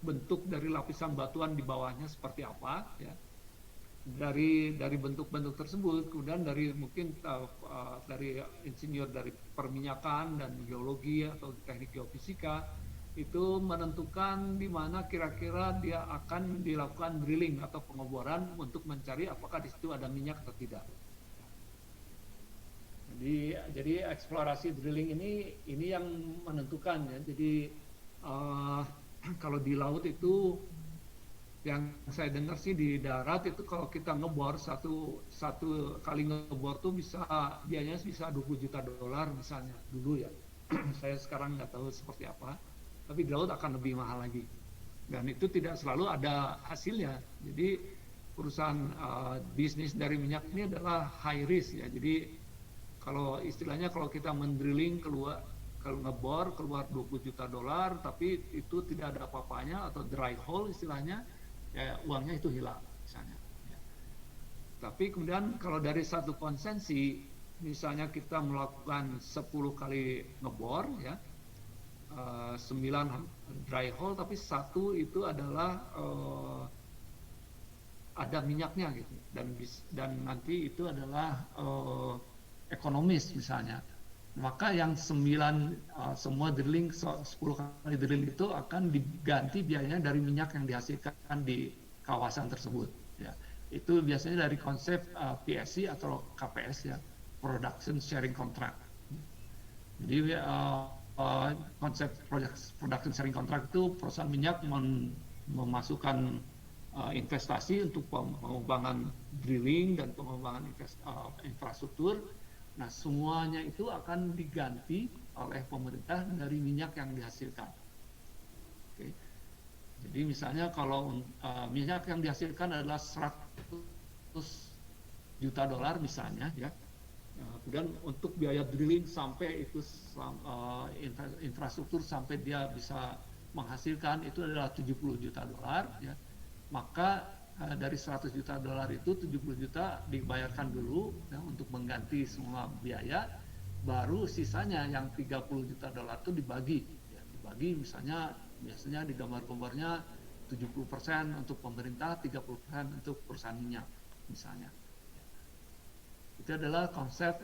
bentuk dari lapisan batuan di bawahnya seperti apa. Ya. Dari bentuk-bentuk tersebut, kemudian dari mungkin dari insinyur dari perminyakan dan geologi atau teknik geofisika, itu menentukan di mana kira-kira dia akan dilakukan drilling atau pengeboran untuk mencari apakah di situ ada minyak atau tidak. Jadi eksplorasi drilling ini yang menentukan ya. Jadi kalau di laut itu yang saya dengar sih di darat itu kalau kita ngebor satu kali ngebor tuh biayanya bisa $20 juta misalnya dulu ya. Saya sekarang nggak tahu seperti apa. Tapi di laut akan lebih mahal lagi, dan itu tidak selalu ada hasilnya. Jadi perusahaan bisnis dari minyak ini adalah high risk ya. Jadi kalau istilahnya kalau kita mendrilling kalau ngebor keluar $20 juta, tapi itu tidak ada apa-apanya atau dry hole istilahnya, ya uangnya itu hilang misalnya. Ya. Tapi kemudian kalau dari satu konsensi, misalnya kita melakukan 10 kali ngebor ya. 9 dry hole, tapi 1 itu adalah ada minyaknya gitu, dan nanti itu adalah ekonomis misalnya, maka yang 9 semua drilling 10 kali drilling itu akan diganti biayanya dari minyak yang dihasilkan di kawasan tersebut ya. Itu biasanya dari konsep PSC atau KPS ya, Production Sharing Contract. Jadi konsep production sharing contract itu perusahaan minyak memasukkan investasi untuk pengembangan drilling dan pengembangan infrastruktur. Nah, semuanya itu akan diganti oleh pemerintah dari minyak yang dihasilkan. Oke. Jadi misalnya kalau minyak yang dihasilkan adalah $100 juta misalnya ya. Kemudian untuk biaya drilling sampai itu infrastruktur sampai dia bisa menghasilkan itu adalah $70 juta ya. Maka dari $100 juta itu 70 juta dibayarkan dulu ya, untuk mengganti semua biaya, baru sisanya yang $30 juta itu dibagi ya, dibagi misalnya biasanya di gambar-gambarnya 70% untuk pemerintah, 30% untuk perusahaan minyak misalnya. Itu adalah konsep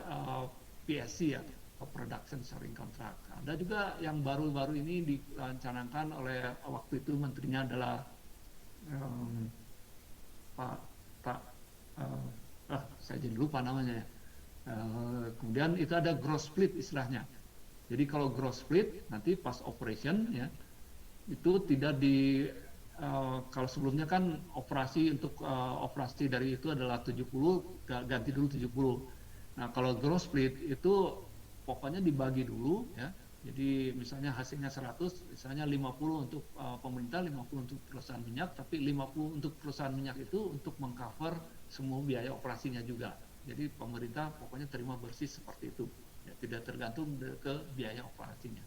PSC ya, Production Sharing Contract. Ada juga yang baru-baru ini dicanangkan oleh waktu itu menterinya adalah saya jadi lupa namanya ya. Kemudian itu ada gross split istilahnya. Jadi kalau gross split nanti pas operation ya itu tidak kalau sebelumnya kan operasi operasi dari itu adalah 70 ganti dulu 70. Nah, kalau gross split itu pokoknya dibagi dulu ya. Jadi misalnya hasilnya 100, misalnya 50 untuk pemerintah, 50 untuk perusahaan minyak, tapi 50 untuk perusahaan minyak itu untuk mengcover semua biaya operasinya juga. Jadi pemerintah pokoknya terima bersih seperti itu, ya, tidak tergantung ke biaya operasinya.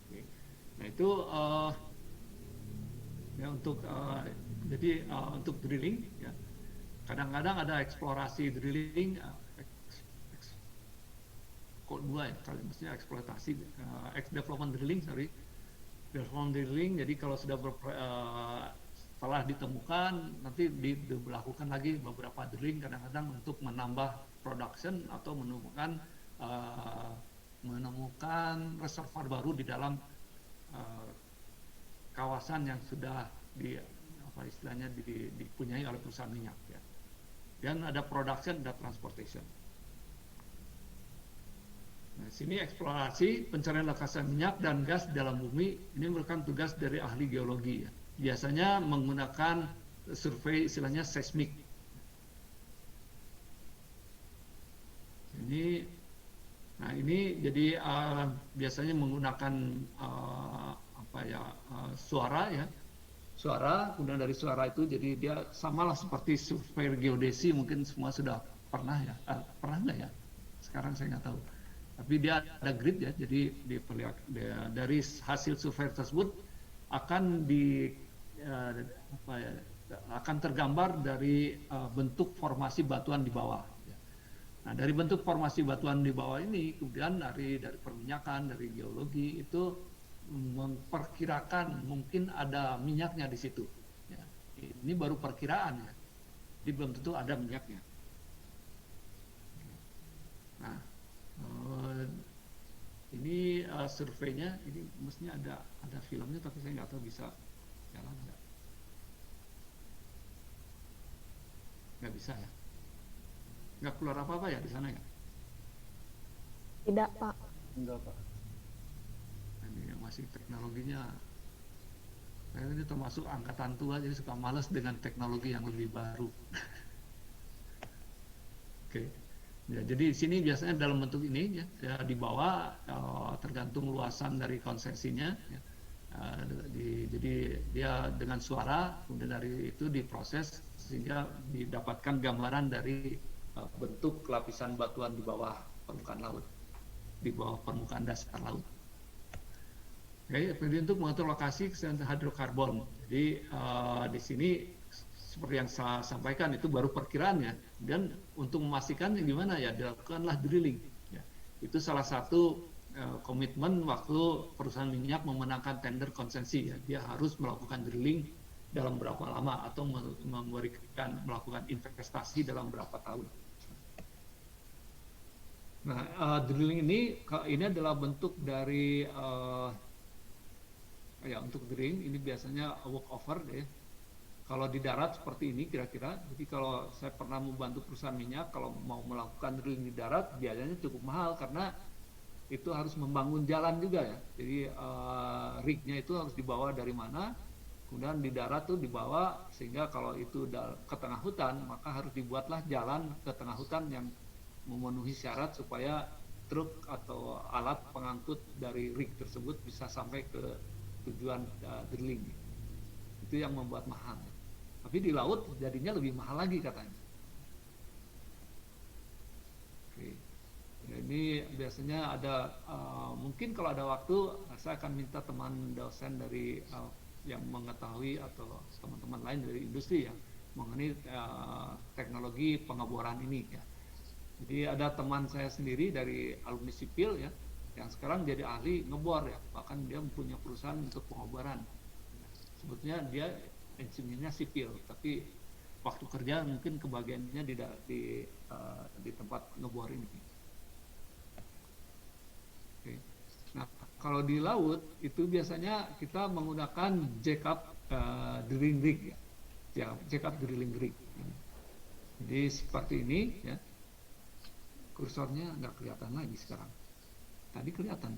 Oke. Nah itu ya untuk jadi untuk drilling, ya, kadang-kadang ada eksplorasi drilling, kok dua ya, kali maksudnya eksploitasi, development drilling, development drilling. Jadi kalau sudah setelah ditemukan nanti dilakukan lagi beberapa drilling kadang-kadang untuk menambah production atau menemukan reservoir baru di dalam kawasan yang sudah dipunyai oleh perusahaan minyak ya. Dan ada production dan transportation. Nah, sini eksplorasi pencarian lokasi minyak dan gas dalam bumi ini merupakan tugas dari ahli geologi ya. Biasanya menggunakan survei istilahnya seismik. Ini jadi biasanya menggunakan suara ya. Suara, kemudian dari suara itu jadi dia samalah seperti survei geodesi, mungkin semua sudah pernah ya. Pernah nggak ya? Sekarang saya nggak tahu. Tapi dia ada grid ya, jadi dari hasil survei tersebut akan akan tergambar dari bentuk formasi batuan di bawah. Nah, dari bentuk formasi batuan di bawah ini, kemudian dari perminyakan, dari geologi itu memperkirakan mungkin ada minyaknya di situ. Ya, ini baru perkiraan ya, jadi belum tentu ada minyaknya. Nah, ini surveinya, ini mestinya ada filmnya, tapi saya nggak tahu bisa jalan nggak bisa ya, nggak keluar apa-apa ya di sana ya? Tidak, Pak. Enggak, Pak. Ini masih teknologinya, saya ini termasuk angkatan tua jadi suka malas dengan teknologi yang lebih baru. Oke. Ya, jadi di sini biasanya dalam bentuk ini ya dibawa tergantung luasan dari konsesinya ya. Jadi dia dengan suara, kemudian dari itu diproses sehingga didapatkan gambaran dari bentuk lapisan batuan di bawah permukaan laut, di bawah permukaan dasar laut. Oke, jadi untuk mengatur lokasi kesehatan hidrokarbon. Jadi di sini seperti yang saya sampaikan itu baru perkiraannya, dan untuk memastikan gimana ya dilakukanlah drilling. Ya. Itu salah satu komitmen waktu perusahaan minyak memenangkan tender konsesi. Ya. Dia harus melakukan drilling dalam berapa lama atau melakukan investasi dalam berapa tahun. Nah, drilling ini adalah bentuk dari untuk drilling ini biasanya workover deh. Kalau di darat seperti ini kira-kira, jadi kalau saya pernah membantu perusahaan minyak, kalau mau melakukan drilling di darat biayanya cukup mahal karena itu harus membangun jalan juga ya. Jadi rig-nya itu harus dibawa dari mana, kemudian di darat tuh dibawa, sehingga kalau itu ke tengah hutan maka harus dibuatlah jalan ke tengah hutan yang memenuhi syarat supaya truk atau alat pengangkut dari rig tersebut bisa sampai ke tujuan drilling. Itu yang membuat mahal. Tapi di laut jadinya lebih mahal lagi katanya. Oke. Ya, ini biasanya ada mungkin kalau ada waktu saya akan minta teman dosen dari yang mengetahui atau teman-teman lain dari industri yang mengenai teknologi pengeboran ini ya. Jadi ada teman saya sendiri dari alumni sipil ya, yang sekarang jadi ahli ngebor ya, bahkan dia punya perusahaan untuk pengeboran. Sebetulnya dia engineer-nya sipil, tapi waktu kerja mungkin kebagiannya di tempat ngebor ini. Oke. Nah, kalau di laut itu biasanya kita menggunakan jackup drilling rig ya, jackup drilling rig. Jadi seperti ini ya. Kursornya nggak kelihatan lagi sekarang. Tadi kelihatan.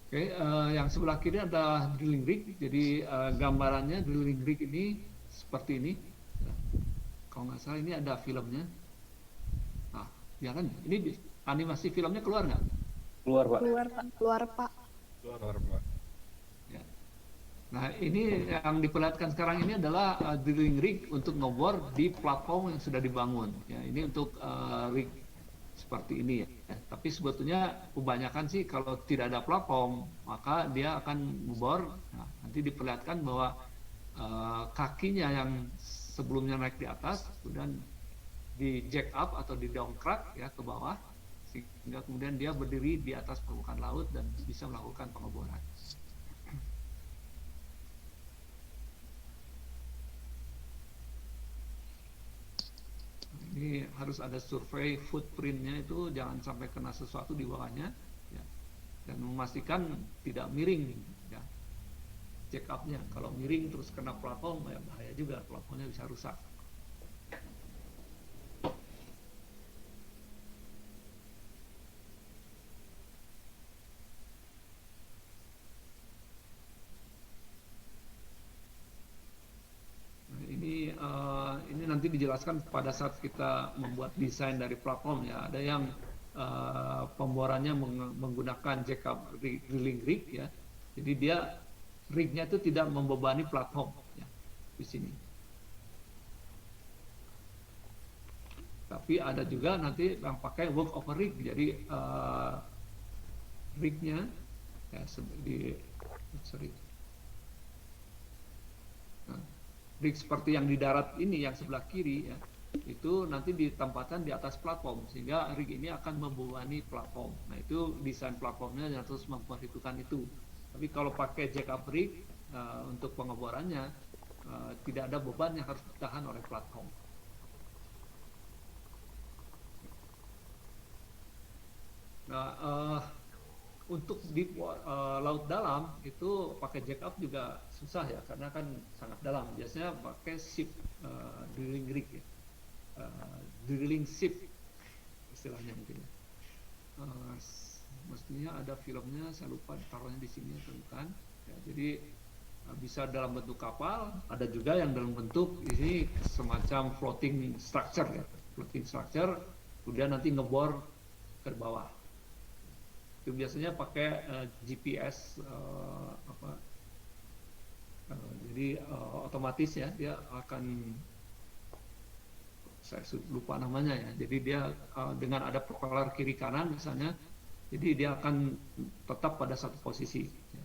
Oke, yang sebelah kiri adalah drilling rig. Jadi gambarannya drilling rig ini seperti ini. Ya. Kalau nggak salah ini ada filmnya. Nah, ya kan? Ini animasi filmnya keluar nggak? Keluar, Pak. Keluar, Pak. Keluar, Pak. Ya. Nah, ini yang diperlihatkan sekarang ini adalah drilling rig untuk ngebor di platform yang sudah dibangun. Ya, ini untuk rig seperti ini ya. Tapi sebetulnya kebanyakan sih kalau tidak ada platform, maka dia akan ngebor. Nah, nanti diperlihatkan bahwa kakinya yang sebelumnya naik di atas, kemudian di jack up atau di downcrack ya ke bawah, sehingga kemudian dia berdiri di atas permukaan laut dan bisa melakukan pengeboran. Ini harus ada survei footprintnya, itu jangan sampai kena sesuatu di bawahnya ya. Dan memastikan tidak miring ya, check up-nya. Kalau miring terus kena platform ya bahaya juga, platformnya bisa rusak. Ini nanti dijelaskan pada saat kita membuat desain dari platform ya. Ada yang pemborannya menggunakan jackup drilling rig ya. Jadi dia rignya itu tidak membebani platform ya, di sini. Tapi ada juga nanti yang pakai work over rig. Jadi rignya ya rig seperti yang di darat ini yang sebelah kiri ya, itu nanti ditempatkan di atas platform sehingga rig ini akan membebani platform. Nah, itu desain platformnya yang terus memperhitungkan itu. Tapi kalau pakai jackup rig untuk pengeborannya tidak ada beban yang harus ditahan oleh platform. Nah, untuk di laut dalam itu pakai jackup juga susah ya, karena kan sangat dalam. Biasanya pakai ship drilling rig ya, drilling ship istilahnya mungkin ya. Mestinya ada filmnya, saya lupa taruhnya di sini atau bukan ya. Jadi bisa dalam bentuk kapal, ada juga yang dalam bentuk ini semacam floating structure ya, floating structure, kemudian nanti ngebor ke bawah. Itu biasanya pakai GPS jadi otomatis ya, dia akan, saya lupa namanya ya, jadi dia dengan ada propeller kiri kanan misalnya, jadi dia akan tetap pada satu posisi ya.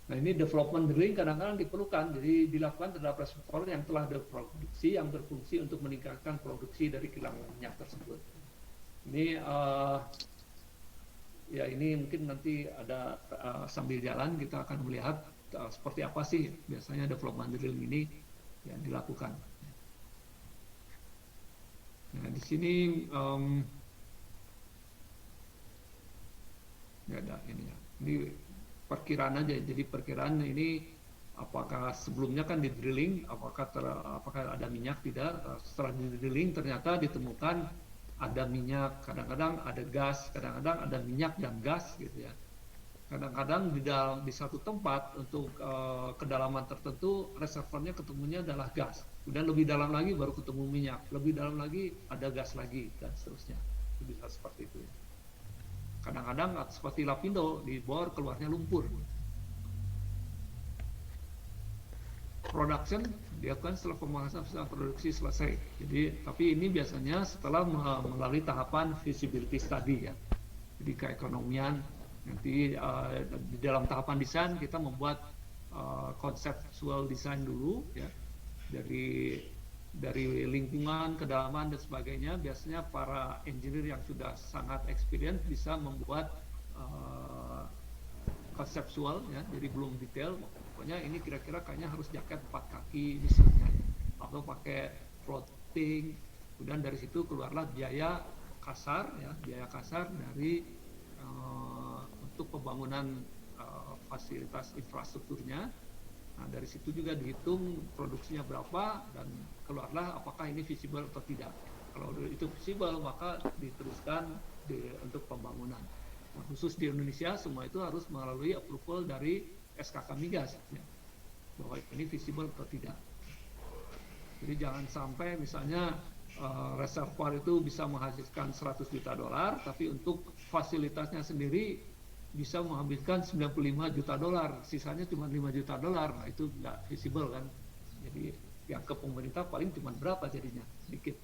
Nah, ini development drilling kadang-kadang diperlukan, jadi dilakukan terhadap reservoir yang telah diproduksi, yang berfungsi untuk meningkatkan produksi dari kilang minyak tersebut. Ini ya ini mungkin nanti ada sambil jalan kita akan melihat seperti apa sih biasanya development drilling ini yang dilakukan. Nah, di sini nggak ada ini ya. Ini perkiraan aja, jadi perkiraan ini apakah sebelumnya kan di drilling, apakah ada minyak, tidak. Setelah di drilling ternyata ditemukan ada minyak, kadang-kadang ada gas, kadang-kadang ada minyak dan gas gitu ya. Kadang-kadang di satu tempat untuk kedalaman tertentu reservoirnya ketemunya adalah gas, kemudian lebih dalam lagi baru ketemu minyak, lebih dalam lagi ada gas lagi dan seterusnya. Itu bisa seperti itu ya. Kadang-kadang seperti Lapindo di bor keluarnya lumpur. Production dilakukan setelah pembahasan produksi selesai. Jadi, tapi ini biasanya setelah melalui tahapan feasibility study ya. Jadi keekonomian nanti di dalam tahapan desain kita membuat conceptual design dulu ya, dari dari lingkungan, kedalaman dan sebagainya, biasanya para engineer yang sudah sangat experience bisa membuat konseptual ya, jadi belum detail. Pokoknya ini kira-kira kayaknya harus jaket 4 kaki misalnya, atau pakai floating. Kemudian dari situ keluarlah biaya kasar ya, biaya kasar dari untuk pembangunan fasilitas infrastrukturnya. Nah, dari situ juga dihitung produksinya berapa dan keluarlah apakah ini visible atau tidak. Kalau itu visible maka diteruskan untuk pembangunan. Nah, khusus di Indonesia semua itu harus melalui approval dari SKK Migas ya, bahwa ini visible atau tidak. Jadi jangan sampai misalnya reservoir itu bisa menghasilkan 100 juta dolar, tapi untuk fasilitasnya sendiri bisa menghabiskan 95 juta dolar, sisanya cuma 5 juta dolar. Nah, itu nggak visible kan. Jadi yang ke pemerintah paling cuma berapa jadinya, sedikit.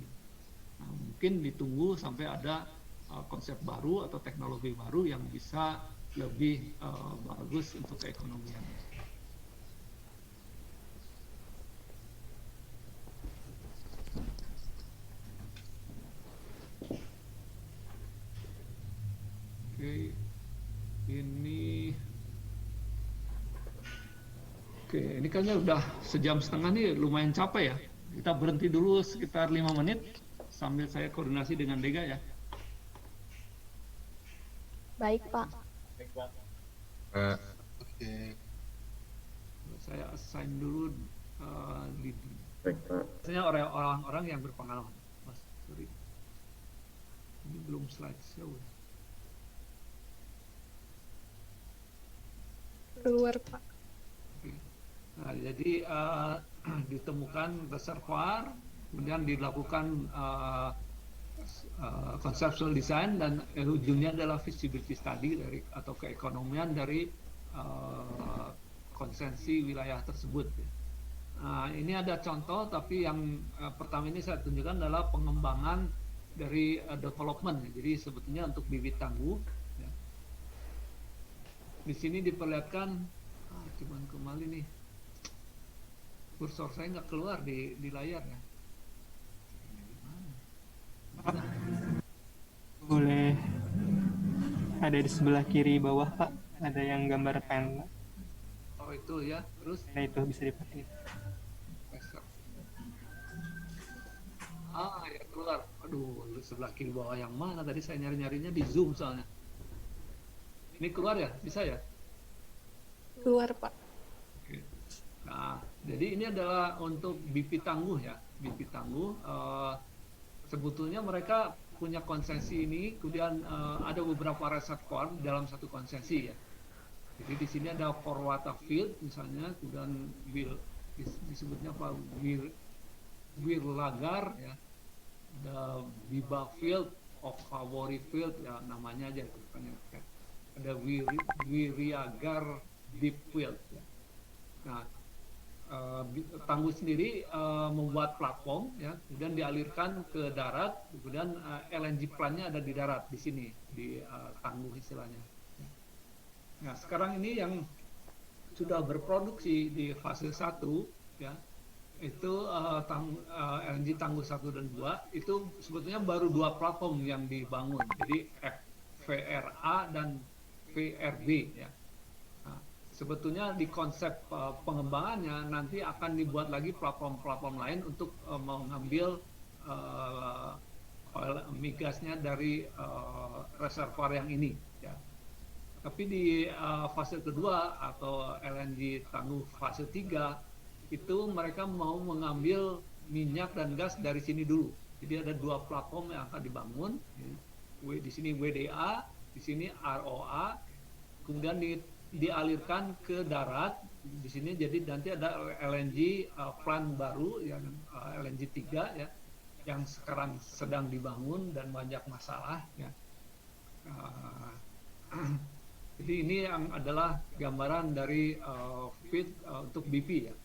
Nah, mungkin ditunggu sampai ada konsep baru atau teknologi baru yang bisa lebih bagus untuk keekonomian. Oke. Ini kayaknya udah sejam setengah nih, lumayan capek ya. Kita berhenti dulu sekitar 5 menit sambil saya koordinasi dengan Dega ya. Baik, Pak. Oke. Saya assign dulu di Baik, Pak. biasanya orang-orang yang berpengalaman. Mas, sorry. Ini belum slideshow. Keluar, Pak. Nah, jadi ditemukan reservoir, kemudian dilakukan conceptual design, dan ujungnya adalah feasibility study dari atau keekonomian dari konsensi wilayah tersebut. Nah, ini ada contoh, tapi yang pertama ini saya tunjukkan adalah pengembangan dari development. Jadi sebetulnya untuk bibit tangguh. Ya. Di sini diperlihatkan, cuman kembali nih, kursor saya nggak keluar di layar ya. Boleh ada di sebelah kiri bawah, Pak, ada yang gambar pen. Oh itu ya, terus Nah, itu bisa dipakai. ya keluar. Aduh, sebelah kiri bawah yang mana tadi, saya nyari-nyarinya di Zoom soalnya. Ini keluar ya, bisa ya? Keluar, Pak. Oke. Nah, jadi ini adalah untuk BP tangguh ya, BP tangguh. Sebetulnya mereka punya konsesi ini, kemudian ada beberapa reservoir dalam satu konsesi ya. Jadi di sini ada Forwata Field misalnya, kemudian disebutnya apa, Wirlagar ya, ada Biba Field, of Favori Field ya, namanya aja bukannya. Ada Wiriagar Deep Field ya. Nah, tangguh sendiri membuat platform ya, kemudian dialirkan ke darat, kemudian LNG plant-nya ada di darat di sini, di tangguh istilahnya. Nah, sekarang ini yang sudah berproduksi di fase 1 ya, itu LNG tangguh 1 dan 2 itu sebetulnya baru 2 platform yang dibangun. Jadi VRA dan VRB ya. Sebetulnya di konsep pengembangannya nanti akan dibuat lagi platform-platform lain untuk mengambil migasnya dari reservoir yang ini. Ya. Tapi di fase kedua atau LNG tangguh fase 3 itu mereka mau mengambil minyak dan gas dari sini dulu. Jadi ada 2 platform yang akan dibangun. Di sini WDA, di sini ROA, kemudian dialirkan ke darat di sini. Jadi nanti ada LNG plant baru yang LNG 3 ya, yang sekarang sedang dibangun dan banyak masalah ya. Jadi ini yang adalah gambaran dari feed untuk BP ya.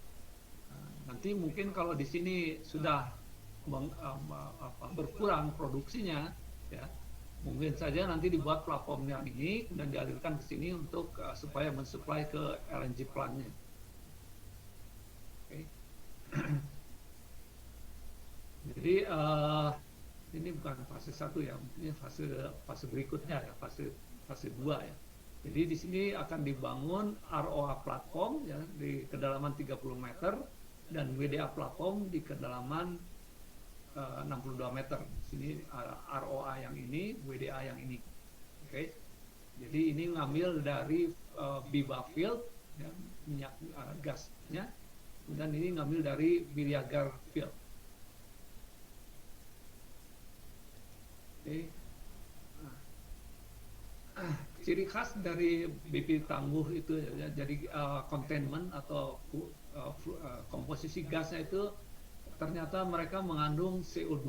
Nanti mungkin kalau di sini sudah berkurang produksinya ya, mungkin saja nanti dibuat platform yang ini dan dialirkan ke sini untuk supaya mensuplai ke LNG plant-nya. Okay. Jadi ini bukan fase 1 ya, ini fase berikutnya ya, fase 2 ya. Jadi di sini akan dibangun ROA platform ya di kedalaman 30 meter dan WDA platform di kedalaman 62 meter. Di sini ROA yang ini, WDA yang ini. Oke. Jadi ini ngambil dari Biba Field ya, minyak gasnya, dan ini ngambil dari Biriagar Field. Oke. Ciri khas dari BP Tangguh itu ya, jadi containment atau komposisi gasnya itu ternyata mereka mengandung CO2.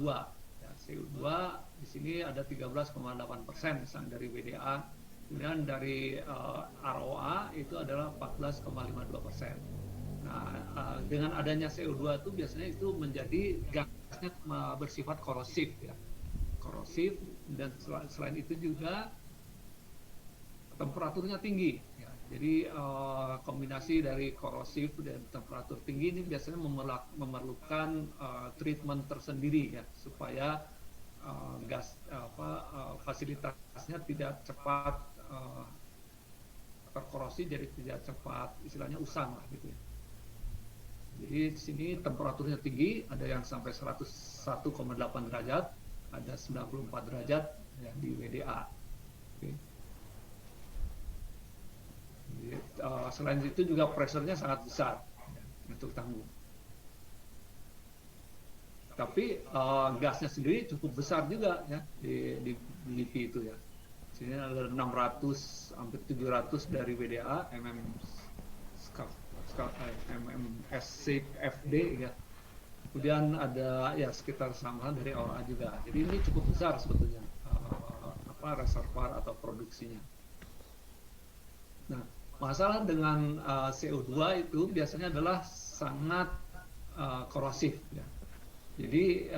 Ya, CO2 di sini ada 13,8% misalnya dari WDA, kemudian dari ROA itu adalah 14,52%. Nah, dengan adanya CO2 itu biasanya itu menjadi gasnya bersifat korosif ya, korosif, dan selain itu juga temperaturnya tinggi ya. Jadi kombinasi dari korosif dan temperatur tinggi ini biasanya memerlukan treatment tersendiri ya, supaya fasilitasnya tidak cepat terkorosi, jadi tidak cepat istilahnya usang lah gitu ya. Jadi di sini temperaturnya tinggi, ada yang sampai 101,8 derajat, ada 94 derajat ya, di WDA. Oke. Selain itu juga pressure-nya sangat besar ya, untuk Tangguh. Tapi gasnya sendiri cukup besar juga ya di BP itu ya. Sini ada 600 hampir 700 dari WDA, MMSCFD ya. Kemudian ada ya sekitar sama dari ORA juga. Jadi ini cukup besar sebetulnya reservoir atau produksinya. Nah, masalah dengan CO2 itu biasanya adalah sangat korosif ya. Jadi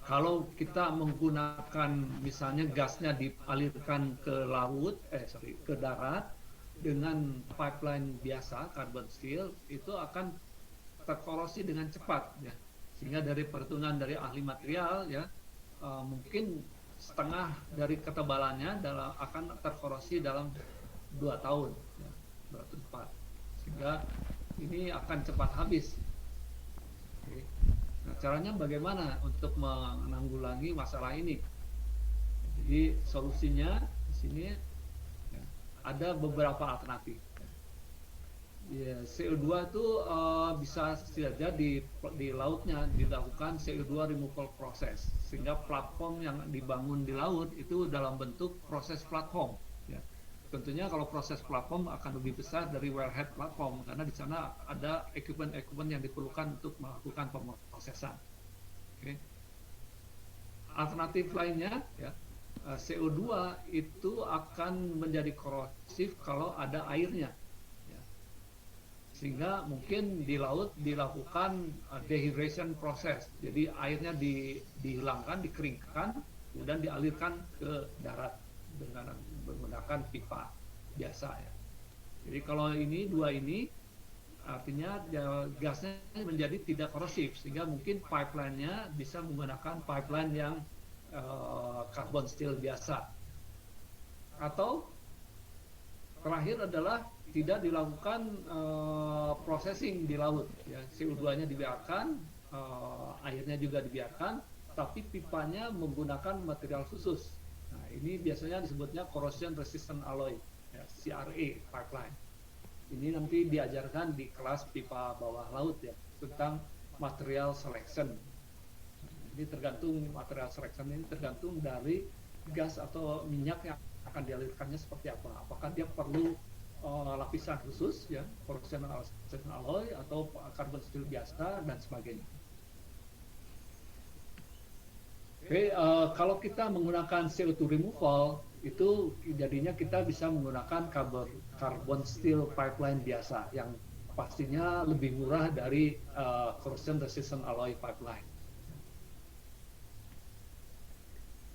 kalau kita menggunakan misalnya gasnya dialirkan ke ke darat dengan pipeline biasa carbon steel, itu akan terkorosi dengan cepat ya. Sehingga dari perhitungan dari ahli material ya, mungkin setengah dari ketebalannya akan terkorosi dalam 2 tahun ya, 2 sehingga ini akan cepat habis. Oke. Nah, caranya bagaimana untuk menanggulangi masalah ini? Jadi solusinya di sini ya, ada beberapa alternatif. Ya, CO2 itu bisa saja di lautnya dilakukan CO2 removal process, sehingga platform yang dibangun di laut itu dalam bentuk proses platform. Ya. Tentunya kalau proses platform akan lebih besar dari wellhead platform, karena di sana ada equipment yang diperlukan untuk melakukan pemrosesan. Okay. Alternatif lainnya, ya, CO2 itu akan menjadi korosif kalau ada airnya. Sehingga mungkin di laut dilakukan dehydration process, jadi airnya dihilangkan, dikeringkan, kemudian dialirkan ke darat dengan menggunakan pipa biasa ya. Jadi kalau dua ini artinya gasnya menjadi tidak korosif, sehingga mungkin pipeline-nya bisa menggunakan pipeline yang carbon steel biasa. Atau terakhir adalah tidak dilakukan processing di laut ya. CO2-nya dibiarkan, airnya juga dibiarkan, tapi pipanya menggunakan material khusus. Nah, ini biasanya disebutnya corrosion resistant alloy ya, CRA pipeline. Ini nanti diajarkan di kelas pipa bawah laut ya, tentang material selection. Ini tergantung material selection ini tergantung dari gas atau minyak yang akan dialirkannya seperti apa. Apakah dia perlu lapisan khusus ya, corrosion resistant alloy atau carbon steel biasa dan sebagainya. Oke, kalau kita menggunakan CO2 removal itu jadinya kita bisa menggunakan carbon steel pipeline biasa yang pastinya lebih murah dari corrosion resistant alloy pipeline.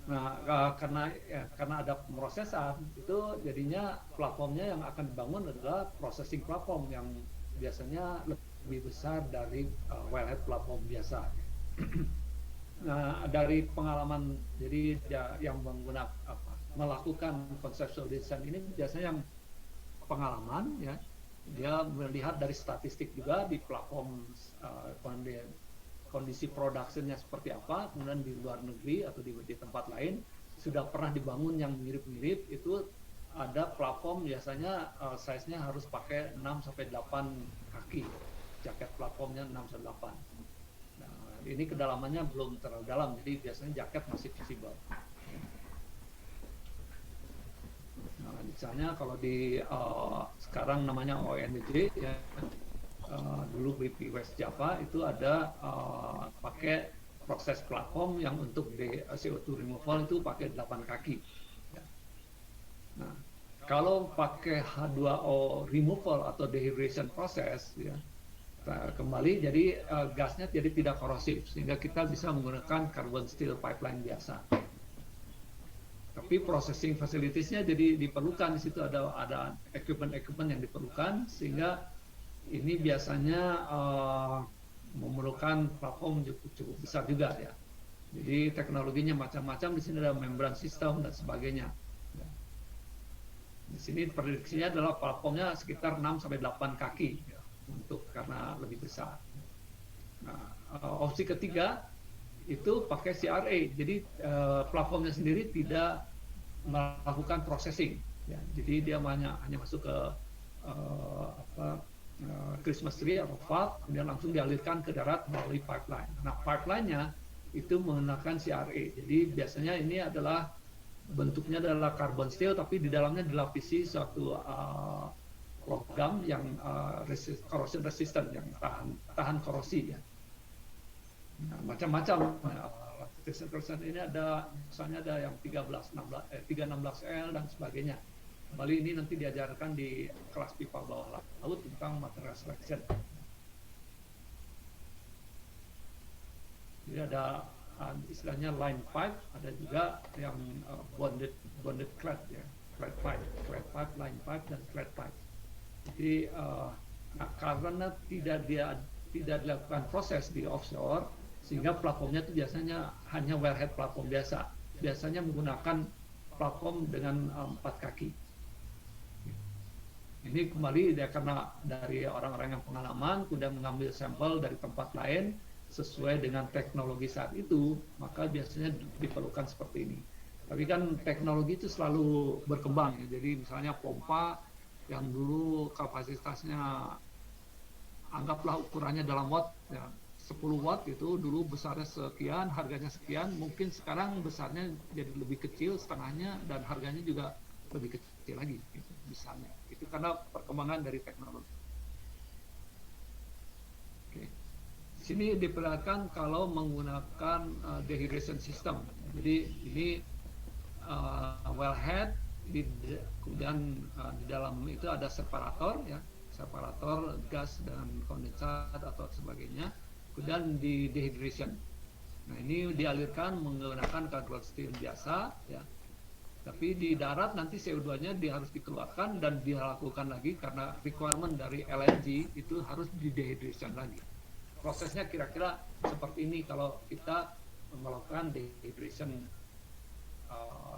Nah, karena ada pemrosesan itu jadinya platformnya yang akan dibangun adalah processing platform yang biasanya lebih besar dari wellhead platform biasa. Nah, dari pengalaman, jadi yang menggunakan melakukan conceptual design ini biasanya yang pengalaman ya, dia melihat dari statistik juga di platform kondisi productionnya seperti apa, kemudian di luar negeri atau di tempat lain sudah pernah dibangun yang mirip-mirip, itu ada platform biasanya size-nya harus pakai 6 sampai 8 kaki, jaket platformnya 6 sampai 8. Ini kedalamannya belum terlalu dalam, jadi biasanya jaket masih visible. Nah, misalnya kalau di sekarang namanya ONJ ya, dulu BP West Java itu ada pakai proses platform yang untuk CO2 removal itu pakai 8 kaki. Ya. Nah, kalau pakai H2O removal atau dehydration process ya, kembali jadi gasnya jadi tidak korosif sehingga kita bisa menggunakan carbon steel pipeline biasa. Tapi processing facilities-nya jadi diperlukan, di situ ada equipment yang diperlukan sehingga ini biasanya memerlukan platform cukup besar juga ya. Jadi teknologinya macam-macam, di sini ada membran system dan sebagainya. Di sini prediksinya adalah platformnya sekitar 6 sampai 8 kaki ya, untuk karena lebih besar. Nah, opsi ketiga itu pakai CRA, jadi platformnya sendiri tidak melakukan processing, ya. Jadi dia hanya masuk ke Christmas tree atau valve, kemudian langsung dialirkan ke darat melalui pipeline. Nah, pipeline-nya itu menggunakan CRA, jadi biasanya ini adalah bentuknya adalah carbon steel, tapi di dalamnya dilapisi suatu logam yang corrosion resistant, yang tahan korosi ya. Nah, macam-macam lapisan ini ada, misalnya ada yang 316L dan sebagainya. Kembali ini nanti diajarkan di kelas pipa bawah laut tentang material selection. Jadi ada istilahnya line pipe, ada juga yang bonded clad ya, clad pipe, line pipe dan clad pipe. Jadi karena tidak dilakukan proses di offshore, sehingga platformnya itu biasanya hanya wellhead platform biasa. Biasanya menggunakan platform dengan 4 kaki. Ini kembali karena dari orang-orang yang pengalaman, kemudian mengambil sampel dari tempat lain sesuai dengan teknologi saat itu, maka biasanya diperlukan seperti ini. Tapi kan teknologi itu selalu berkembang ya. Jadi misalnya pompa yang dulu kapasitasnya anggaplah ukurannya dalam watt ya, 10 watt itu dulu besarnya sekian, harganya sekian, mungkin sekarang besarnya jadi lebih kecil setengahnya dan harganya juga lebih kecil lagi gitu, besarnya. Itu karena perkembangan dari teknologi. Oke. Sini diperlihatkan kalau menggunakan dehydration system. Jadi ini wellhead, kemudian di dalam itu ada separator ya, separator gas dan kondensat atau sebagainya, kemudian di dehydration. Nah, ini dialirkan menggunakan carbon steel biasa ya, tapi di darat nanti CO2-nya harus dikeluarkan dan dilakukan lagi karena requirement dari LNG itu harus di dehydration lagi. Prosesnya kira-kira seperti ini kalau kita melakukan dehydration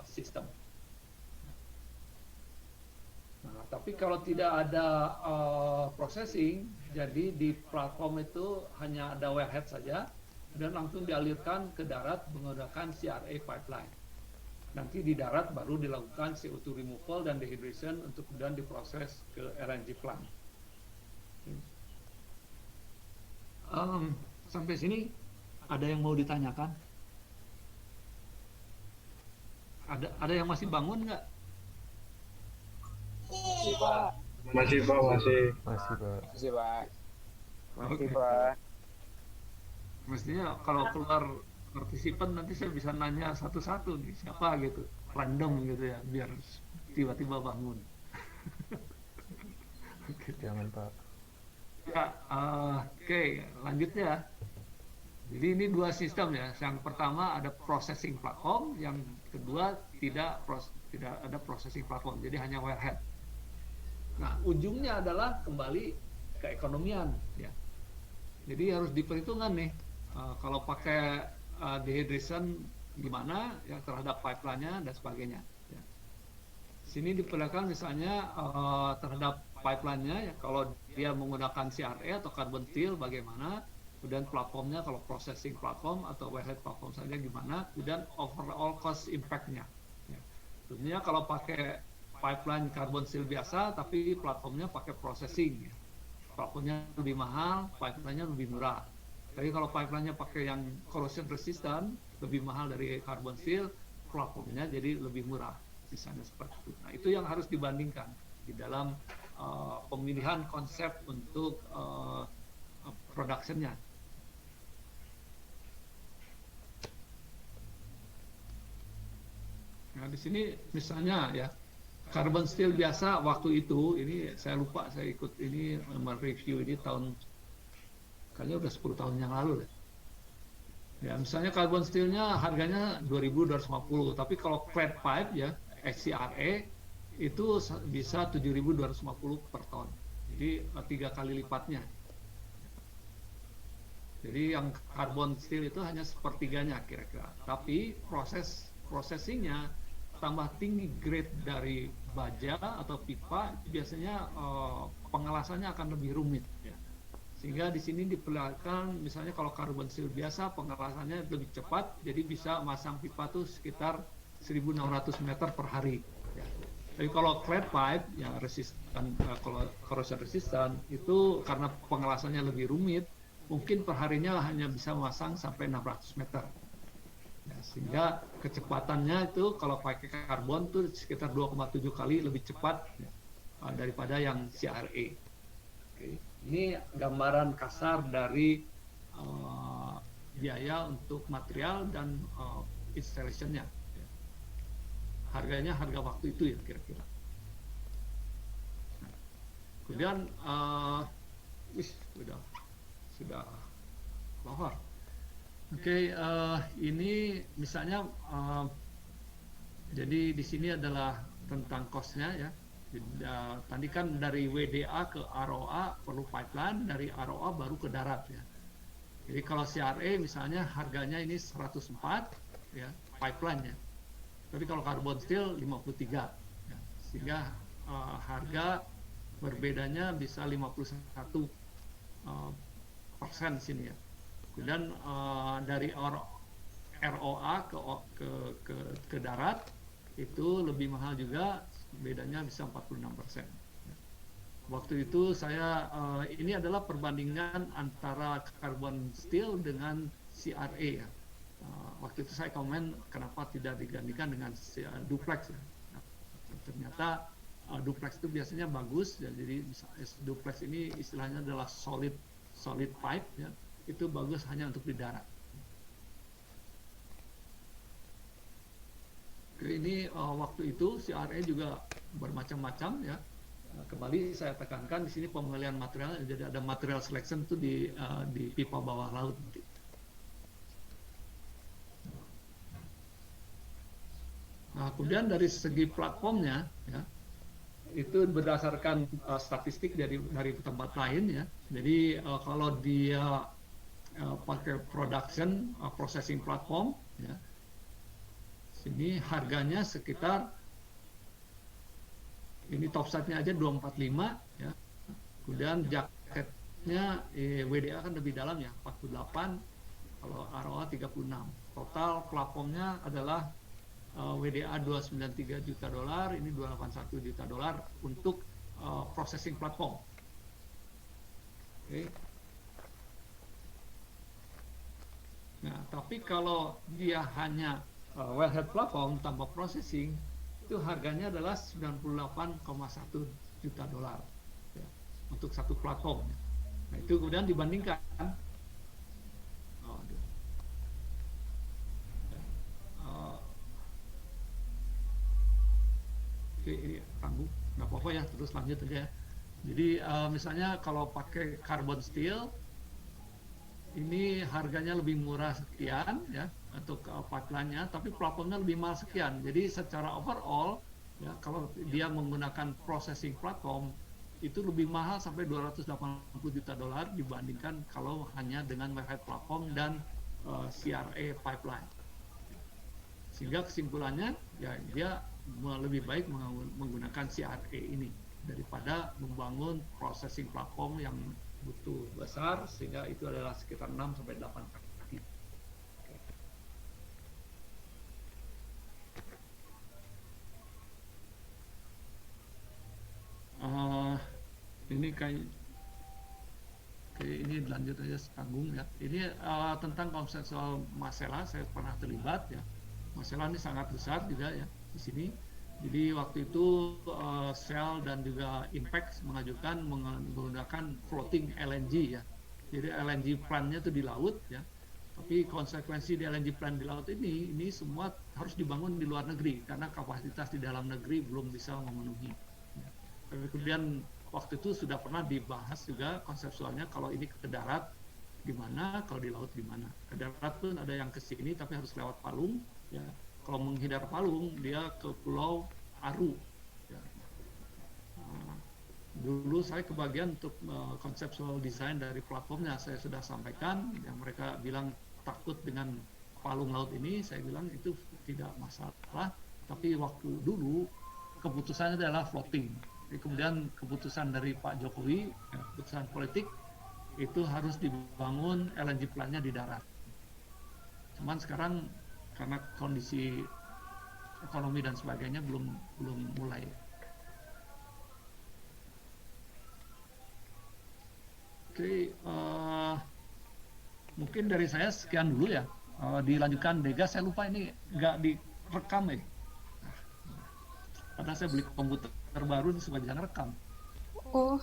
system. Nah, tapi kalau tidak ada processing, jadi di platform itu hanya ada wellhead saja dan langsung dialirkan ke darat menggunakan CRA pipeline. Nanti di darat baru dilakukan CO2 removal dan dehydration untuk kemudian diproses ke LNG plant. Sampai sini ada yang mau ditanyakan? Ada yang masih bangun nggak? Masih Pak. Masih Pak, masih. Masih Pak. Masih, Pak. Mestinya kalau keluar partisipan nanti saya bisa nanya satu-satu nih siapa gitu, random gitu ya, biar tiba-tiba bangun. Okay. Jangan Pak. Ya, oke, lanjut ya. Jadi ini dua sistem ya. Yang pertama ada processing platform, yang kedua tidak ada processing platform, jadi hanya wellhead. Nah, ujungnya adalah kembali keekonomian ya. Jadi harus diperhitungkan nih Kalau pakai dehydration gimana ya terhadap pipeline-nya dan sebagainya. Ya. Sini diperlihatkan misalnya terhadap pipeline-nya ya kalau dia menggunakan CRA atau carbon steel bagaimana, kemudian platformnya kalau processing platform atau wellhead platform saja gimana, kemudian overall cost impact-nya. Ya. Tentunya kalau pakai pipeline carbon steel biasa tapi platformnya pakai processing, ya. Platformnya lebih mahal, pipeline-nya lebih murah. Tapi kalau pipeline-nya pakai yang corrosion resistant, lebih mahal dari carbon steel, platformnya jadi lebih murah, misalnya seperti itu. Nah, itu yang harus dibandingkan di dalam pemilihan konsep untuk production-nya. Nah, di sini misalnya ya, carbon steel biasa waktu itu, ini saya lupa, saya ikut ini mereview ini tahun kayaknya udah 10 tahun yang lalu deh. Ya, misalnya carbon steel-nya harganya 2.250, tapi kalau clad pipe ya, HCRA itu bisa 7.250 per ton. Jadi 3 kali lipatnya. Jadi yang carbon steel itu hanya sepertiganya kira-kira. Tapi processing-nya tambah tinggi grade dari baja atau pipa, biasanya pengelasannya akan lebih rumit ya. Sehingga di sini diperlihatkan misalnya kalau carbon steel biasa pengelasannya lebih cepat, jadi bisa masang pipa tuh sekitar 1.600 meter per hari. Ya. Tapi kalau clad pipe yang resistan, kalau corrosion resistant itu karena pengelasannya lebih rumit, mungkin perharinya hanya bisa masang sampai 600 meter. Ya, sehingga kecepatannya itu kalau pakai karbon tuh sekitar 2,7 kali lebih cepat ya, daripada yang CRA. Oke. Ini gambaran kasar dari biaya untuk material dan installation-nya. Ya. Harganya harga waktu itu ya kira-kira. Nah, kemudian sudah lohor. Oke, ini misalnya jadi di sini adalah tentang cost-nya ya. Tadi kan dari WDA ke ROA perlu pipeline, dari ROA baru ke darat ya. Jadi kalau CRA misalnya harganya ini 104 ya pipeline-nya. Tapi kalau carbon steel 53 ya. Sehingga harga berbedanya bisa 51% sini ya. Kemudian dari ROA ke darat itu lebih mahal juga, bedanya bisa 46%. Waktu itu saya ini adalah perbandingan antara carbon steel dengan CRA ya. Waktu itu saya komen kenapa tidak digantikan dengan duplex ya. Nah, ternyata duplex itu biasanya bagus ya, jadi duplex ini istilahnya adalah solid pipe ya. Itu bagus hanya untuk di darat. Ini waktu itu CRA juga bermacam-macam ya. Kembali saya tekankan di sini pemilihan material, jadi ada material selection itu di pipa bawah laut. Nah, kemudian dari segi platformnya ya, itu berdasarkan statistik dari tempat lain ya. Jadi kalau dia pakai production processing platform ya, sini harganya sekitar ini topside-nya aja 245 ya, kemudian jaketnya WDA kan lebih dalam ya 48, kalau ROA 36, total platformnya adalah WDA 293 juta dolar, ini 281 juta dolar untuk processing platform. Oke. Nah, tapi kalau dia hanya wellhead platform tanpa processing, itu harganya adalah 98,1 juta dolar ya, untuk satu platform. Nah, itu kemudian dibandingkan oke, ini tangguh, nggak apa-apa ya, terus lanjut aja ya. Jadi misalnya kalau pakai carbon steel ini harganya lebih murah sekian ya untuk pipeline-nya, tapi platformnya lebih mahal sekian. Jadi secara overall ya, kalau dia menggunakan processing platform itu lebih mahal sampai 280 juta dolar dibandingkan kalau hanya dengan WiFi platform dan CRA pipeline. Sehingga kesimpulannya ya dia lebih baik menggunakan CRA ini daripada membangun processing platform yang butuh besar, sehingga itu adalah sekitar 6 sampai 8 kali. Ini kayak ini lanjut aja sekanggung ya. Ini tentang konsep soal masalah saya pernah terlibat ya. Masalah ini sangat besar juga ya di sini. Jadi waktu itu Shell dan juga Impact mengajukan menggunakan floating LNG ya. Jadi LNG plant-nya itu di laut ya. Tapi konsekuensi di LNG plant di laut ini semua harus dibangun di luar negeri karena kapasitas di dalam negeri belum bisa memenuhi. Ya. Tapi kemudian waktu itu sudah pernah dibahas juga konseptualnya kalau ini ke darat gimana, kalau di laut gimana. Ke darat pun ada yang ke sini tapi harus lewat Palung ya. Kalau menghindar Palung dia ke Pulau Aru ya. Dulu saya kebagian untuk konseptual desain dari platformnya saya sudah sampaikan yang mereka bilang takut dengan palung laut ini, saya bilang itu tidak masalah, tapi waktu dulu keputusannya adalah floating. Jadi kemudian keputusan dari Pak Jokowi, keputusan politik itu harus dibangun LNG plant-nya di darat. Cuman sekarang karena kondisi ekonomi dan sebagainya belum mulai. Oke, mungkin dari saya sekian dulu ya. Dilanjutkan Dega, saya lupa ini nggak direkam ya. Karena saya beli komputer terbaru supaya bisa ngerekam. Oh,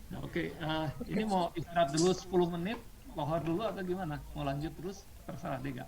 Nah, oke, ini mau istirahat dulu 10 menit, lohar dulu atau gimana? Mau lanjut terus? Terserah Dega.